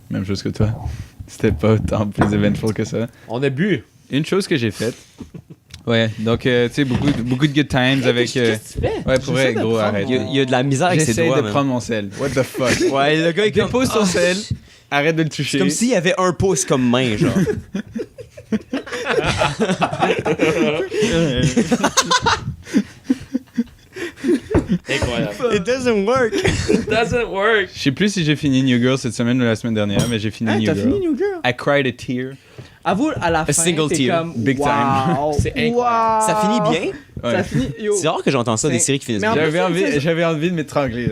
Même chose que toi. C'était pas autant plus eventful que ça. On a bu. Une chose que j'ai faite. Ouais, donc, tu sais, beaucoup de good times avec. Qu'est-ce que tu fais? Ouais, pour vrai, J'essaie de gros, prendre arrête. Il y a de la misère avec ses J'essaie doigts, de man. prendre mon sel. What the fuck? Ouais, le gars, il est comme... Dépose ton sel. Arrête de le toucher. C'est comme s'il y avait un pouce comme main, genre. Incroyable. It doesn't work. It doesn't work. Je sais plus si j'ai fini New Girl cette semaine ou la semaine dernière, mais j'ai fini Hey, New t'as Girl. fini New Girl? I cried a tear. Avoue, à la fin, single t'es tear. comme. Big time. Wow. C'est incroyable. Ça finit bien. Ouais. Ça finit. Yo. C'est rare que j'entends ça, des Mais- séries qui finissent mais en bien. plus, J'avais envie de m'étrangler.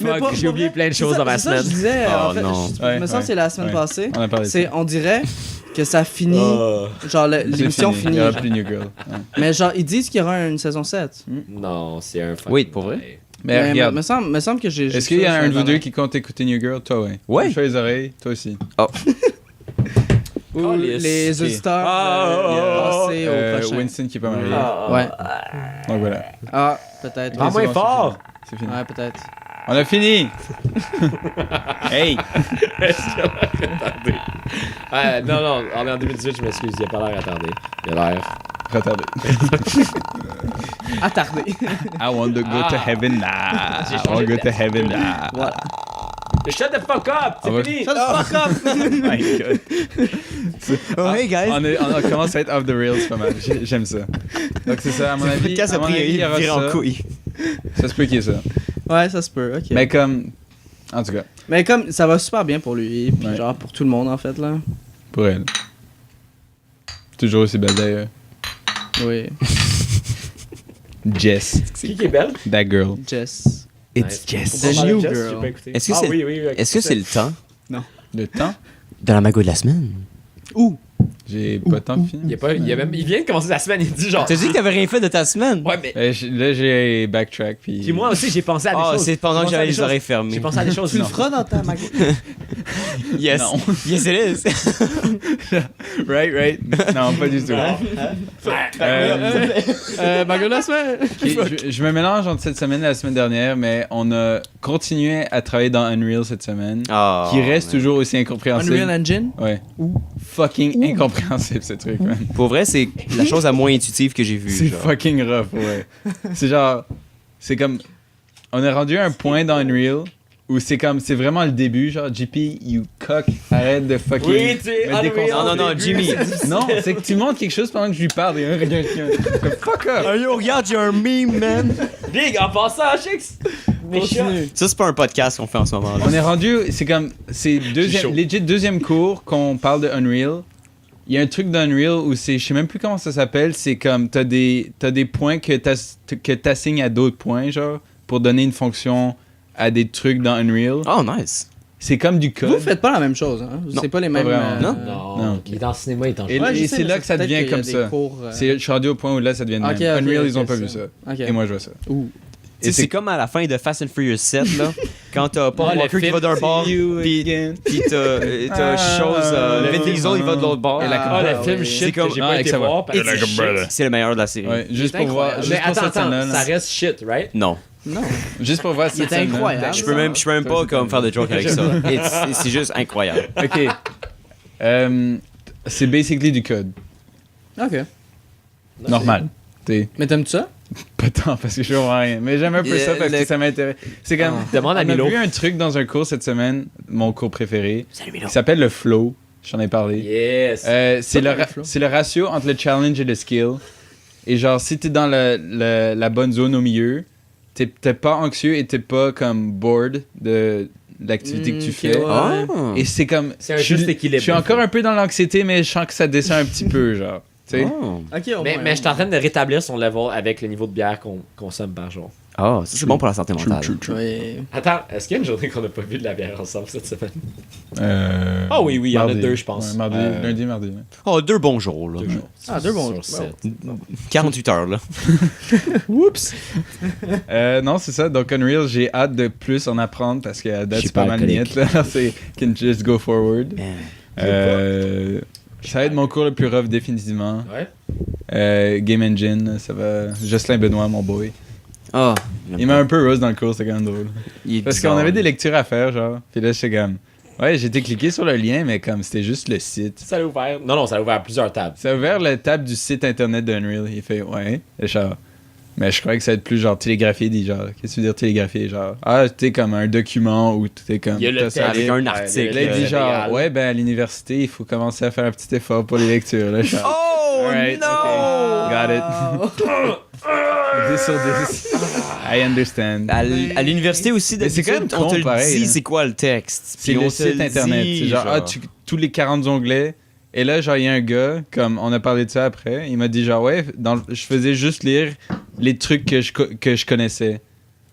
Mais Fuck, pas- j'ai oublié plein de choses dans ma C'est ça que semaine. je disais. Oh, en fait, non. je Ouais, me sens que c'est la semaine ouais. passée. On a parlé de C'est, ça. on dirait que ça finit. Genre, C'est l'émission fini. finit. Il y aura genre. plus New Girl. Ouais. Mais genre, ils disent qu'il y aura une saison 7. Non, c'est un fucking Oui, pour vrai? lie. Mais regarde. Me semble que j'ai. Est-ce qu'il y a un de vous deux qui compte écouter New Girl? Toi, ouais. Ouais. Je fais les oreilles, toi aussi. Ou les Ok. auditeurs Ah, passer au prochain. Winston qui est pas marié. Ouais. Donc voilà. Ah, peut-être. Vraiment c'est bon, fort. C'est fini. Ouais, peut-être. On a fini! Hey! Non, on est en 2018, je m'excuse, il a pas l'air attardé. Il a l'air. Retardé. Attardé. I want to go to heaven now. J'ai I changé want to de go to heaven now. Voilà. Shut the fuck up! On va- C'est fini! Shut the fuck up! Oh my god. Oh, hey, guys. On commence à être off the rails pas mal. J'aime ça. Donc c'est ça, à mon Le avis. podcast à a mon pris avis, il y aura viré en ça. couille. Ça se peut qu'il y ait ça. Ouais, ça se peut, ok. Mais comme. En tout cas, Mais comme ça va super bien pour lui, puis Ouais. genre pour tout le monde en fait là. pour elle. Toujours aussi belle d'ailleurs. Oui. Jess. C'est qui est belle? That girl. Jess. It's Nice. Jess. The On parle de new Jess, girl. j'ai pas écouté. Est-ce que Ah c'est oui, oui, oui, est-ce que c'est le temps Le temps? de la mago de la semaine? Où? J'ai pas tant fini. Il vient de commencer la semaine, il dit genre. T'as dit que t'avais rien fait de ta semaine? Ouais, mais. Là, j'ai backtrack. Puis Puis moi aussi, j'ai pensé à des Ah, choses. c'est pendant J'ai que pensé à j'avais des les choses. oreilles fermées. J'ai pensé à des choses. Tu le non. feras dans ta mago. Yes. Non. Yes, it is. Right. Non, pas du tout. Mago de la semaine. Je me mélange entre cette semaine et la semaine dernière, mais on a continué à travailler dans Unreal cette semaine. Ah, Qui reste man. toujours aussi incompréhensible. Unreal Engine. Ouais. Fucking incompréhensible ce truc, man. Pour vrai, c'est la chose la moins intuitive que j'ai vue. C'est genre. fucking rough, ouais. C'est genre. C'est comme. On est rendu à un point dans Unreal où c'est comme. C'est vraiment le début, genre, JP, you cock, arrête de fucking. Oui, tu sais, me déconcentrer. Non, Jimmy. Non, c'est que tu montres quelque chose pendant que je lui parle et un regarde. Comme fuck up! Ah, yo, regarde, j'ai un meme, man. Big, en passant à Chix! Mais Continue. Ça, c'est pas un podcast qu'on fait en ce moment. Là. On est rendu. C'est comme. C'est chaud. legit deuxième cours qu'on parle de Unreal. Il y a un truc d'Unreal où c'est. Je sais même plus comment ça s'appelle. C'est comme. T'as des points que t'assignes à d'autres points, genre, pour donner une fonction à des trucs dans Unreal. Oh, nice. C'est comme du code. Vous faites pas la même chose, hein? Non, C'est pas les mêmes. vraiment. Non. Non, il est en cinéma, il est en Et- Ouais, je sais, c'est mais là que ça peut-être devient qu'il y a comme des ça. cours, Je suis rendu au point où là, ça devient de même. Ok, ok, Unreal, ok, ils ont pas ça. vu ça. Ok. Et moi, je vois ça. Ouh. Tu sais, c'est comme à la fin de Fast and Furious 7, là, quand t'as Paul Ah, le Walker qui film, va d'un bord, See you pis again. t'as chose, le Vin film, Diesel, il va de l'autre bord. Et la Ah, le Ah, film oui. shit C'est comme- que j'ai Ah, pas avec été sa voix. voir parce que c'est shit. C'est le meilleur de la série. Ouais, juste pour voir. incroyable. Juste Mais pour attends, cette scène-là. ça reste shit, right? Non. Non. Juste pour voir Il cette est scène-là. incroyable. Je peux même pas comme faire de joke avec ça. C'est juste incroyable. Ok. C'est basically du code. Ok. Normal. T'es- Mais t'aimes-tu ça? Pas tant, parce que je vois rien. Mais j'aime un peu ça parce que ça m'intéresse. C'est comme... Demande à On a Milo. vu un truc dans un cours cette semaine, mon cours préféré, Salut, Milo. qui s'appelle le flow. J'en ai parlé. Yes. C'est le ratio entre le challenge et le skill. Et genre, si t'es dans la bonne zone au milieu, t'es pas anxieux et t'es pas comme bored de l'activité que tu fais. ouais. Ah. Et c'est comme... C'est un juste équilibre. Je suis encore un peu dans l'anxiété, mais je sens que ça descend un petit peu, genre. Tu sais? Oh. Ok, au moins, Mais je suis en train de rétablir son level avec le niveau de bière qu'on consomme par jour. Ah, ça c'est bon pour la santé mentale. Ouais. Attends, est-ce qu'il y a une journée qu'on n'a pas vu de la bière ensemble cette semaine? Ah oui, il y en a deux, je pense. mardi, lundi, mardi. Ouais. Oh, 2 bons jours, là. 2 jours. Ah, 2 bons Sur jours. 7. 48 heures, là. Oups! Non, c'est ça. Donc, Unreal, j'ai hâte de plus en apprendre parce qu'à date, Je suis c'est pas pas mal alcoolique. net. Là. C'est can just go forward. Ça va être mon cours le plus rough, définitivement. Ouais. Game Engine, ça va. Jocelyn Benoît, mon boy. Ah. Il m'a un peu rose dans le cours, c'est quand même drôle. Il est Parce bizarre. qu'on avait des lectures à faire, genre. Puis là, j'étais comme. Ouais, j'ai été cliqué sur le lien, mais comme c'était juste le site. Ça l'a ouvert. Non, ça a ouvert plusieurs tables. Ça a ouvert la table du site internet d'Unreal. Il fait, ouais. Et genre, mais je croyais que ça va être plus genre télégraphié, genre. Qu'est-ce que tu veux dire télégraphié, genre? Ah, t'es comme un document ou t'es comme. Il y a le t'as ça texte. Avec à un lire. article. Là, il dit genre, légal. ouais, ben à l'université, il faut commencer à faire un petit effort pour les lectures. Là, genre, Oh, Alright, non! okay. Got it. 10 sur 10. I understand. À l'université aussi, Mais c'est quand même on te con, le pareil, dit, hein. c'est quoi le texte. C'est Puis on le te site le internet. dit, C'est genre, tous les 40 onglets. Et là, genre, il y a un gars, comme on a parlé de ça après, il m'a dit, genre, ouais, je faisais juste lire les trucs que je connaissais.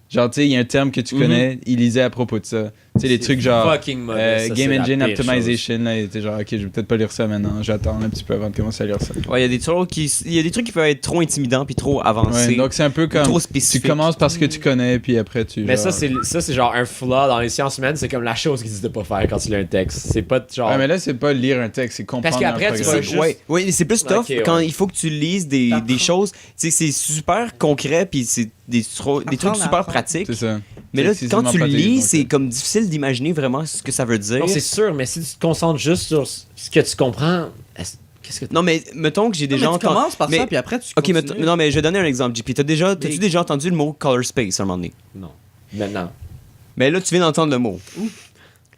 Genre, tu sais, il y a un terme que tu connais, il lisait à propos de ça. Tu sais, les trucs genre Fucking mauvais. Ça, Game c'est la Engine pire Optimization, là, il était genre, ok, je vais peut-être pas lire ça maintenant, j'attends un petit peu avant de commencer à lire ça. Ouais, il y a des trucs qui peuvent être trop intimidants puis trop avancés. Ouais, donc c'est un peu comme, trop tu spécifique. commences par ce que tu connais, puis après tu. Mais genre... ça, c'est genre un flaw dans les sciences humaines. C'est comme la chose qu'ils disent de pas faire quand tu lis un texte. C'est pas genre. Ouais, mais là, c'est pas lire un texte, c'est comprendre Parce qu'après, un tu programme. vas juste- Ouais, c'est plus tough Ok, ouais. quand il faut que tu lises des choses. Tu sais, c'est super concret puis c'est des trucs super apprendre. pratiques. C'est ça. Mais là, C'est quand tu excessivement lis, pratique, c'est donc, comme difficile d'imaginer vraiment ce que ça veut dire. Non, c'est sûr, mais si tu te concentres juste sur ce que tu comprends, qu'est-ce que tu. Non, mais mettons que j'ai déjà Tu entendu. commences par mais- ça, puis après tu Ok, continues. non, mais je vais donner un exemple, JP. T'as-tu déjà entendu le mot color space à un moment donné? Non. Maintenant. Mais là, tu viens d'entendre le mot.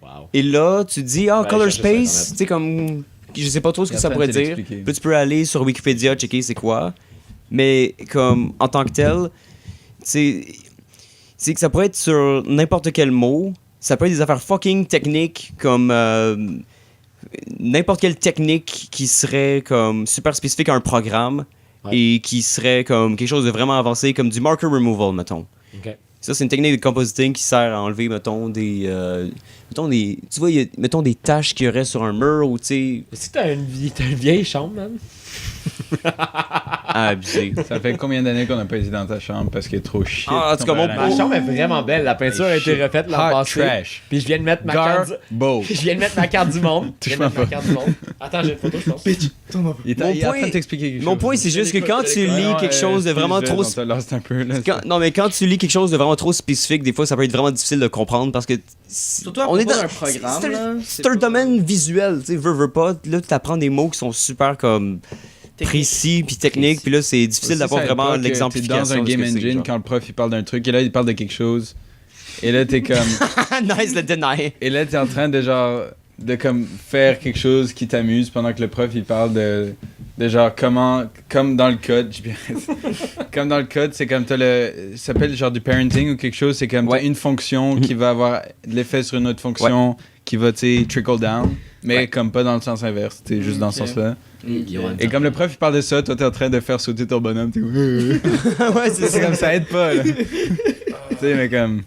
Wow. Et là, tu dis, Ouais, color chercher sur space, Internet. tu sais, comme. Je sais pas trop ce Il que est ça en train pourrait de te dire. l'expliquer. Puis tu peux aller sur Wikipédia, checker c'est quoi. Mais, comme, en tant que tel, c'est que ça pourrait être sur n'importe quel mot. Ça peut être des affaires fucking techniques, comme. N'importe quelle technique qui serait, comme, super spécifique à un programme. Ouais. Et qui serait, comme, quelque chose de vraiment avancé, comme du marker removal, mettons. Ok. Ça, c'est une technique de compositing qui sert à enlever, mettons, tu vois, mettons des taches qu'il y aurait sur un mur ou, tu sais, Est-ce que t'as une vieille chambre, man? abusé. Ça fait combien d'années qu'on n'a pas été dans ta chambre parce qu'elle est trop shit? Ah, en tout cas, mon Ma chambre est vraiment belle. La peinture a été refaite l'an Hot passé. trash. Puis je viens de mettre ma carte. Garbo. Je viens de mettre ma carte du monde. Je viens de mettre ma Touche-moi carte du monde. Attends, j'ai une photo, je pense. Il est Mon il est en point- train de t'expliquer quelque chose. Mon point, c'est juste que quand tu lis quelque chose de vraiment trop... Un peu, là, Non, mais quand tu lis quelque chose de vraiment trop spécifique, des fois, ça peut être vraiment difficile de comprendre parce que... Surtout à propos d'un programme, là, C'est un domaine visuel, tu sais, veux pas. Là, tu apprends des mots qui sont super, comme... précis puis technique, puis là, c'est difficile Aussi, d'avoir ça vraiment aide pas que l'exemplification. t'es dans un de ce game que c'est, engine genre. quand le prof il parle d'un truc et là il parle de quelque chose et là t'es comme Nice, le deny. et là t'es en train de genre de comme faire quelque chose qui t'amuse pendant que le prof il parle de genre comment comme dans le code comme dans le code c'est comme t'as ça s'appelle genre du parenting ou quelque chose, c'est comme t'as une fonction qui va avoir de l'effet sur une autre fonction qui va tu sais trickle down mais comme pas dans le sens inverse, t'es juste dans ce sens là. Et comme le prof il parle de ça, toi t'es en train de faire sauter ton bonhomme, t'es Ouais, c'est comme ça aide pas là. Tu sais mais comme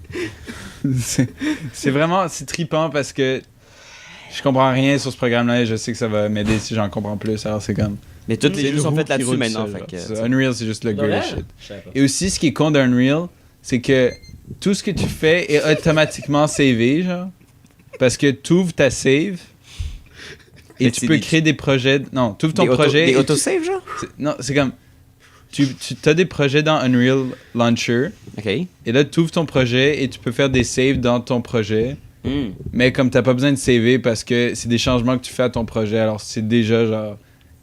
c'est vraiment c'est trippant parce que je comprends rien sur ce programme là et je sais que ça va m'aider si j'en comprends plus, alors c'est comme mais toutes les c'est jeux le sont who faits qui là-dessus roule maintenant. ça, Fait genre. que, C'est ça. Unreal c'est juste le greatest shit. Je savais pas. Et aussi ce qui est con d'Unreal, c'est que tout ce que tu fais est automatiquement savé genre parce que tu ouvres ta save et Mais tu c'est peux des- créer des projets. Non, tu ouvres ton projet. Des et autosave, genre? Non, c'est comme. Tu as des projets dans Unreal Launcher. OK. Et là, tu ouvres ton projet et tu peux faire des saves dans ton projet. Hmm. Mais comme t'as pas besoin de saver parce que c'est des changements que tu fais à ton projet, alors c'est déjà genre.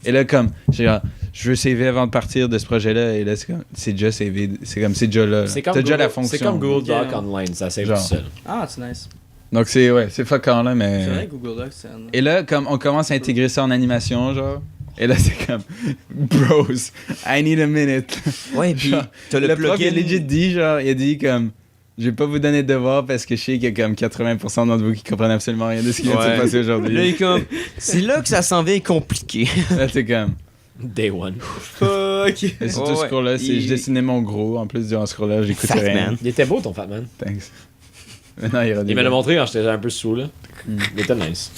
Et là, comme. J'ai genre. je veux saver avant de partir de ce projet-là. Et là, c'est déjà savé. C'est déjà là. T'as déjà la fonction. C'est comme Google Doc Online, ça save tout seul. Ah, c'est nice. Donc c'est fuckant là, mais. C'est vrai que Google Docs, c'est un... Et là, comme on commence à intégrer ça en animation, genre. Et là, c'est comme, bros, I need a minute. Ouais, puis t'as le prof, il a plugin. legit dit, genre, il a dit comme, je vais pas vous donner de devoir parce que je sais qu'il y a comme 80% d'entre vous qui comprennent absolument rien de ce qui vient de se passer aujourd'hui. Là, il est comme, c'est là que ça s'en vient compliqué. Là, c'est comme. Day one. Fuck. Et surtout ce cours-là, je dessinais mon gros. En plus, durant ce cours-là, j'écoutais rien. Fatman. Il était beau ton Fatman. Thanks. Maintenant, il me l'a montré quand j'étais un peu sous là. Il était nice.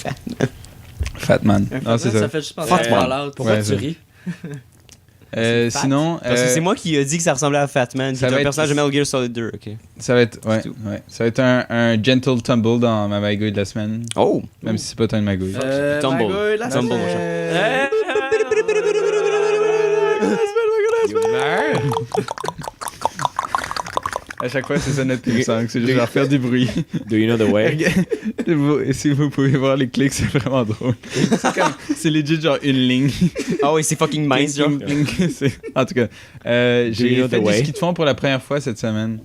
Fatman. Non, c'est ça. Ça fait juste penser à Fallout. Pourquoi Ouais, tu ça. ris? Sinon. Parce que c'est moi qui ai dit que ça ressemblait à Fatman. C'est va un être- personnage de Metal Gear Solid 2, ok. Ça va être. Ouais, ouais. Ça va être un gentle tumble dans ma magouille de la semaine. Oh! Même si c'est pas tant une magouille. Tumble. Magouille, la Tumble, mon semaine. You meurs? À chaque fois, c'est ça notre theme song. C'est juste genre faire du bruit. Do you know the way? Et si vous pouvez voir les clics, c'est vraiment drôle. C'est legit genre une ligne. Ah oui, c'est fucking mince, genre. Cling, cling, c'est- En tout cas, j'ai know fait the du way? ski de fond pour la première fois cette semaine.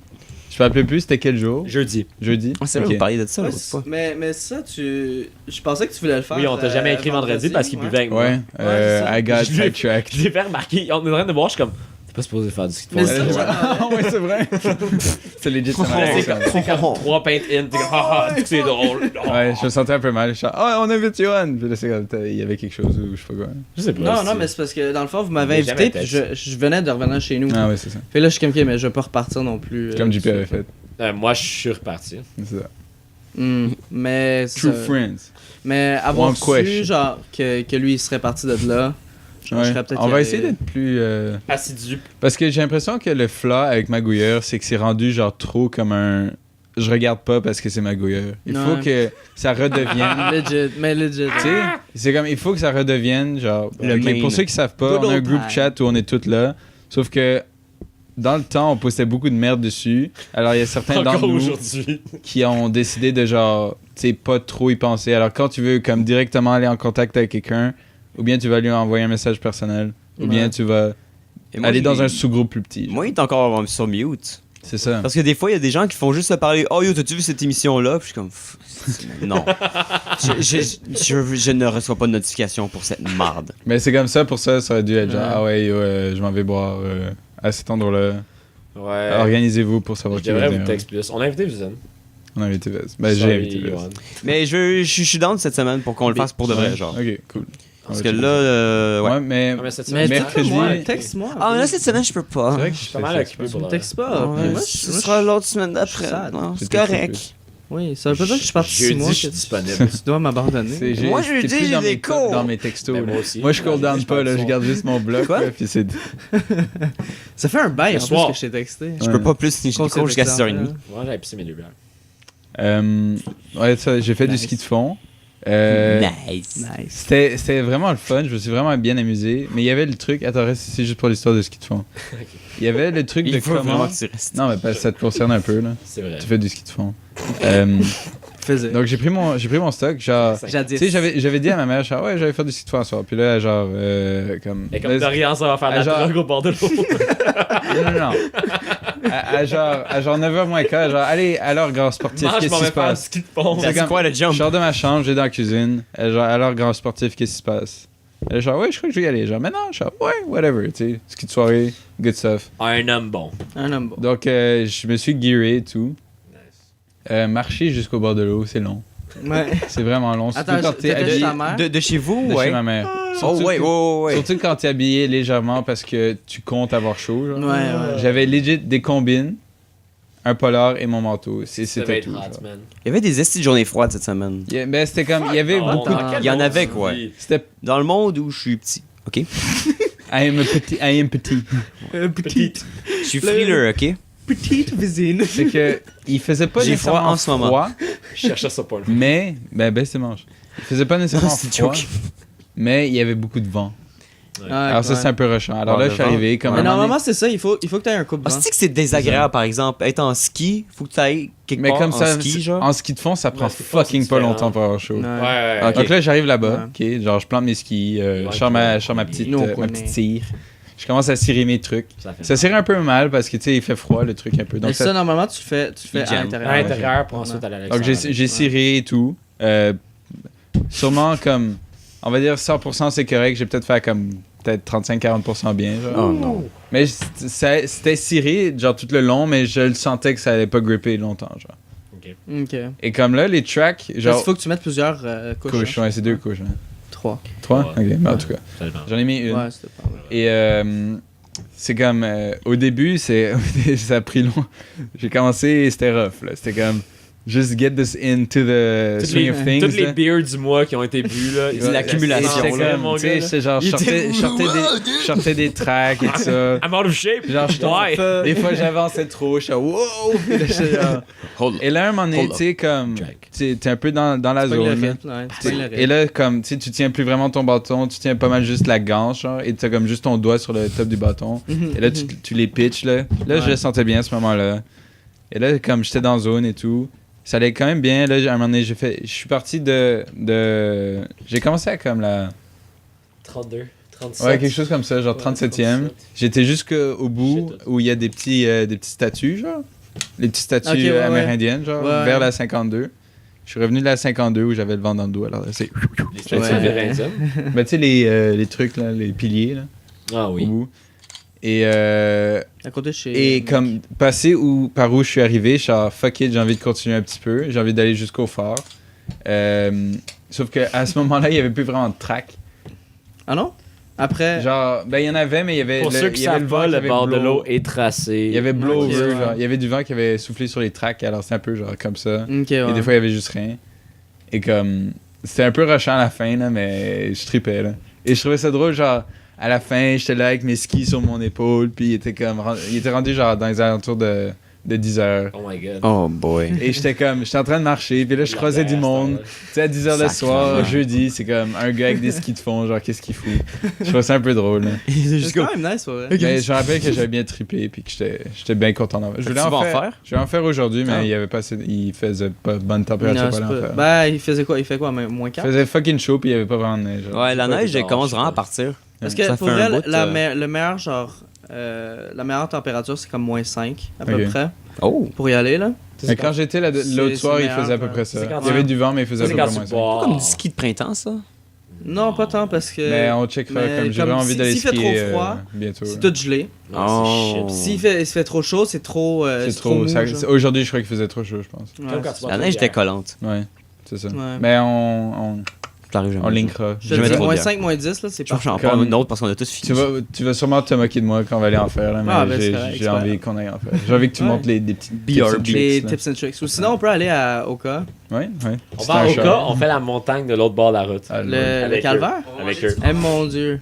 Je me rappelais plus, c'était quel jour? Jeudi. Jeudi? Ah, c'est vrai, Ok. vous parliez de ça Ouais, l'autre fois. mais ça, je pensais que tu voulais le faire. Oui, on t'a jamais écrit vendredi parce qu'il ouais. buvait avec moi. Ouais, c'est ça. I got Je l'ai- sidetracked. Je l'ai fait remarquer. On est en train de boire, je suis comme, t'es pas supposé faire du ski de Mais fond. ça, Ouais. genre, Ah ouais, c'est vrai. C'est legit, ça m'a C'est comme, c'est comme 3 pintes in, t'es comme, ah, c'est drôle. Ouais, je me sentais un peu mal. Je suis ah, on invite Johan. Puis là, c'est comme, il y avait quelque chose ou je sais pas quoi. Je sais pas. Non, mais c'est parce que dans le fond, vous m'avez J'ai invité, jamais puis je venais de revenir chez nous. Ah ouais, c'est ça. Fait là, je suis comme, ok, mais je vais pas repartir non plus. Comme JP avait fait. Moi, je suis reparti. C'est ça. Mais c'est True ça. friends. Mais avoir One su, question. genre, que lui, il serait parti de là, genre, je Ouais. serais peut-être On y va aller. essayer d'être plus. Assidu. Parce que j'ai l'impression que le flaw avec Magouilleur, c'est que c'est rendu genre trop comme un. Je regarde pas parce que c'est Magouilleur. Il faut Ouais. que ça redevienne. Legit, mais legit. Tu sais, c'est comme il faut que ça redevienne genre. Le ok, main. pour ceux qui savent pas, Good on a un old group time. chat où on est tous là. Sauf que dans le temps, on postait beaucoup de merde dessus. Alors il y a certains Encore d'entre nous aujourd'hui. qui ont décidé de genre, tu sais, pas trop y penser. Alors quand tu veux comme directement aller en contact avec quelqu'un, ou bien tu vas lui envoyer un message personnel, ou bien Ouais. tu vas Et moi, aller dans j'ai- un sous-groupe plus petit. Moi, il est encore sur mute. C'est ça. Parce que des fois, il y a des gens qui font juste se parler. Oh yo, t'as-tu vu cette émission-là? Puis je suis comme, non. je ne reçois pas de notification pour cette marde. Mais c'est comme ça, pour ça, ça aurait dû être genre, Ouais. ah ouais, yo, je m'en vais boire à cet endroit-là. Ouais. Organisez-vous pour savoir Je qui va devrais vous venir. texter plus. On a invité Vizen. On a invité Vez. Ben, j'ai invité Vez. Mais je suis down cette semaine pour qu'on le fasse pour de vrai, genre. Ok, cool. Parce que là, ouais. Ouais, mais. Mais cette Mais semaine, mercredi- texte-moi. Ah, là, cette semaine, je peux pas. C'est vrai que je suis pas mal occupé pour Me le texte pas. Ouais, puis moi, ce sera l'autre semaine d'après. sad. Non, C'est c'est correct. plus. Oui, ça veut pas dire que je suis parti 6 Jeudi, mois. je suis que disponible. Tu dois m'abandonner. Moi, je t'es dis, plus j'ai dans des mes cours. dans mes textos. Ben, là. moi aussi. Moi, je cool down pas, là. Je garde juste mon bloc. Quoi? là, puis c'est. Ça fait un bail Le en plus soir. que je t'ai texté. Je peux pas plus, j'ai des cours jusqu'à 6h30. Moi, j'avais pissé mes deux bières. Ouais, ça, j'ai fait du Nice. ski de fond. Nice. Nice. C'était vraiment le fun, je me suis vraiment bien amusé. Mais il y avait le truc, attends, reste ici juste pour l'histoire de ski de fond. Il y avait le truc de Il faut comment. vraiment que tu restes. Non, mais parce que ça te concerne un peu, là. C'est vrai. Tu fais du ski de fond. Faisais. Donc j'ai pris mon stock, genre. Tu Jadis. sais, j'avais dit à ma mère, genre, ouais, j'allais faire du ski de fond ce soir. Puis là, genre, comme. Et comme de rien, ça va faire la genre- drogue au bord de l'eau. Non. À genre 9h moins quart, genre, allez, alors, grand sportif, Moi, je qu'est-ce m'en qui vais se faire du passe? ski de fond. C'est C'est comme- quoi le Je jump? sors de ma chambre, j'ai dans la cuisine. Genre, alors, grand sportif, qu'est-ce qui se passe? Elle est genre, ouais, je crois que je vais y aller. Genre, mais non, je suis genre, ouais, whatever, tu sais. Ski de soirée, good stuff. Un homme bon. Un homme bon. Donc, je me suis gearé et tout. Marcher jusqu'au bord de l'eau, c'est long. Ouais. C'est vraiment long. Surtout Attends, quand t'es t'étais chez habillé ta mère? De chez vous, de ouais. chez ma mère. Oh, Surtout ouais, que- ouais. Surtout quand t'es habillé légèrement parce que tu comptes avoir chaud. Genre. Ouais. J'avais legit des combines, un polar et mon manteau. Ça va C'était être tout. hot, genre. man. Il y avait des estis de journées froides cette semaine. Ben, c'était comme, il y avait Oh, beaucoup dans de... quel Il y en monde avait, tu quoi. vis? C'était Dans le monde où je suis petit, ok? I am petit. Petite. Je suis frileux, ok? Petite visine. C'est que, il faisait pas J'ai nécessairement froid en ce moment. froid, Je cherchais ça pas, là. mais, ben, c'est manche. Il faisait pas nécessairement C'est froid, joke. mais il y avait beaucoup de vent. Ouais. Alors ça, c'est un peu rushant. Alors là, je suis arrivé comme Mais un moment normalement, c'est ça, il faut que tu aies un coupe Ah, vent. c'est que c'est désagréable, par exemple, être en ski, faut que tu ailles quelque mais part comme ça, en ski, genre. en ski de fond, ça prend Ouais, ski de fond, fucking c'est pas différent. longtemps pour avoir chaud. Ouais. Ok. Donc là, j'arrive là-bas, ok, genre je plante mes skis, je sors ma petite, Nous, on ma connaît. petite cire. Je commence à cirer mes trucs. Ça cirait un peu mal parce que tu sais, il fait froid le truc un peu. Mais Donc, ça, normalement, tu fais Il à jam. l'intérieur. À l'intérieur pour ensuite aller à donc l'extérieur. j'ai ciré et tout. Sûrement comme, on va dire 100% c'est correct. J'ai peut-être fait comme peut-être 35-40% bien. Genre. Oh non. Mais c'était ciré genre tout le long, mais je le sentais que ça allait pas gripper longtemps. Genre. Ok. Et comme là, les tracks, Il genre. faut que tu mettes plusieurs couches. Couches, ouais, c'est 2 couches. Hein. 3. 3? Ouais. Ok, ben, en tout cas. Ça dépend. J'en ai mis une. Ouais, c'était pas mal. Et c'est comme au début, ça a pris long. J'ai commencé et c'était rough. Là. C'était comme just get this into the swing of things. Toutes les là. bières du mois qui ont été bues, là. C'est l'accumulation, Et j'étais là, comme, mon tu sais, gars, là. j'étais genre, je sortais des tracks et tout ça. I'm out of shape. Genre, Ouais. des fois, j'avançais trop. Je suis wow! Puis là, j'étais genre- Hold up. Et là, un moment donné, Hold tu sais, comme, Jack. t'es un peu dans la C'est pas le zone. là. rythme, ouais, c'est pas le rythme. Et là, comme, tu sais, tu tiens plus vraiment ton bâton, tu tiens pas mal juste la ganche, genre, et t'as comme juste ton doigt sur le top du bâton. Et là, tu les pitches, là. Là, je le sentais bien à ce moment-là. Et là, comme j'étais dans zone et tout, ça allait quand même bien. Là, à un moment donné, je suis parti de... J'ai commencé à comme la... 32, 37. Ouais, quelque chose comme ça, genre Ouais, 37e. 37. J'étais jusqu'au bout Shit. où il y a des petits statues, genre. Les petites statues Ok, ouais, amérindiennes, genre, Ouais. vers la 52. Je suis revenu de la 52 où j'avais le vent dans le dos. Alors là, c'est... Les statues Ouais. amérindiennes. Ben, tu sais, les trucs, là, les piliers, là, Ah au oui. bout. Et À côté de chez. comme passer par où je suis arrivé, je suis genre, fuck it, j'ai envie de continuer un petit peu. J'ai envie d'aller jusqu'au phare. Sauf qu'à ce moment-là, il n'y avait plus vraiment de track. Ah non? Après. Genre, ben, il y en avait, mais il y avait... Pour ceux qui savent vent pas, qui le avait bord de blow- l'eau est tracé. Il y avait blower, Ok, ouais. genre, il y avait du vent qui avait soufflé sur les tracks, alors c'était un peu genre comme ça. Ok, Et ouais. des fois, il y avait juste rien. Et comme, c'était un peu rushant à la fin, là, mais je tripais, là. Et je trouvais ça drôle, genre, à la fin, j'étais là avec mes skis sur mon épaule, puis il était rendu genre dans les alentours de 10 heures. Oh my god. Oh boy. Et j'étais en train de marcher, puis là, je croisais du monde. Tu sais, à 10 heures le soir, Sacrément. jeudi, c'est comme un gars avec des skis de fond, genre, qu'est-ce qu'il fout? Je trouvais ça un peu drôle, là. C'est quand même nice, ouais. Mais je me rappelle que j'avais bien trippé puis que j'étais bien content d'en faire. Je voulais Tu vas en en faire. faire? Je vais en faire aujourd'hui, mais Ah. il y avait pas il faisait pas bonne température Non, pour c'est aller en pas- faire. Ben, il faisait quoi? Il fait quoi? Moins Il 4? faisait fucking chaud puis il y avait pas vraiment de neige. genre. Ouais, la C'est pas neige, bizarre, elle commence je sais vraiment à pas. partir. Parce que Ça pour fait un vrai, bout, le meilleur, genre. La meilleure température, c'est comme moins 5, à peu Ok. près. Oh! Pour y aller, là. Mais quand j'étais l'autre c'est soir, il meilleur, faisait à peu ouais. près ça. C'est quand Il y avait tu- du vent, mais il faisait à C'est peu quand près tu moins ça. bois. Comme du ski de printemps, ça? Non, pas tant, parce que. Mais on checkera mais comme j'ai comme vraiment envie d'aller s'il fait skier trop froid, bientôt. c'est là. tout gelé. Non, c'est Oh. shit. Il se fait trop chaud, c'est trop. C'est trop. mou, ça- genre. Aujourd'hui, je crois qu'il faisait trop chaud, je pense. Ouais, Comme quand c'est tu vas La à neige était Trois-Rivières. collante. Ouais, c'est ça. Ouais. Mais on T'arrives jamais. linkera. Je Je te mets dis, trop moins bien. 5, moins 10, là, c'est Je pense que pas. j'en prends Comme- une autre parce qu'on a tous fini. Tu vas sûrement te moquer de moi quand on va aller en faire, là, mais Ah, ben, c'est correct, j'ai c'est envie correct. qu'on aille en faire. J'ai envie que tu Ouais. montres des petits BRB. tips and Les tricks, là. tips and tricks. Ou sinon, on peut aller à Oka. Ouais. On C'est va un au shot. cas, on fait la montagne de l'autre bord de la route. Ah, Le Avec calvaire. Avec eux. Eh mon dieu.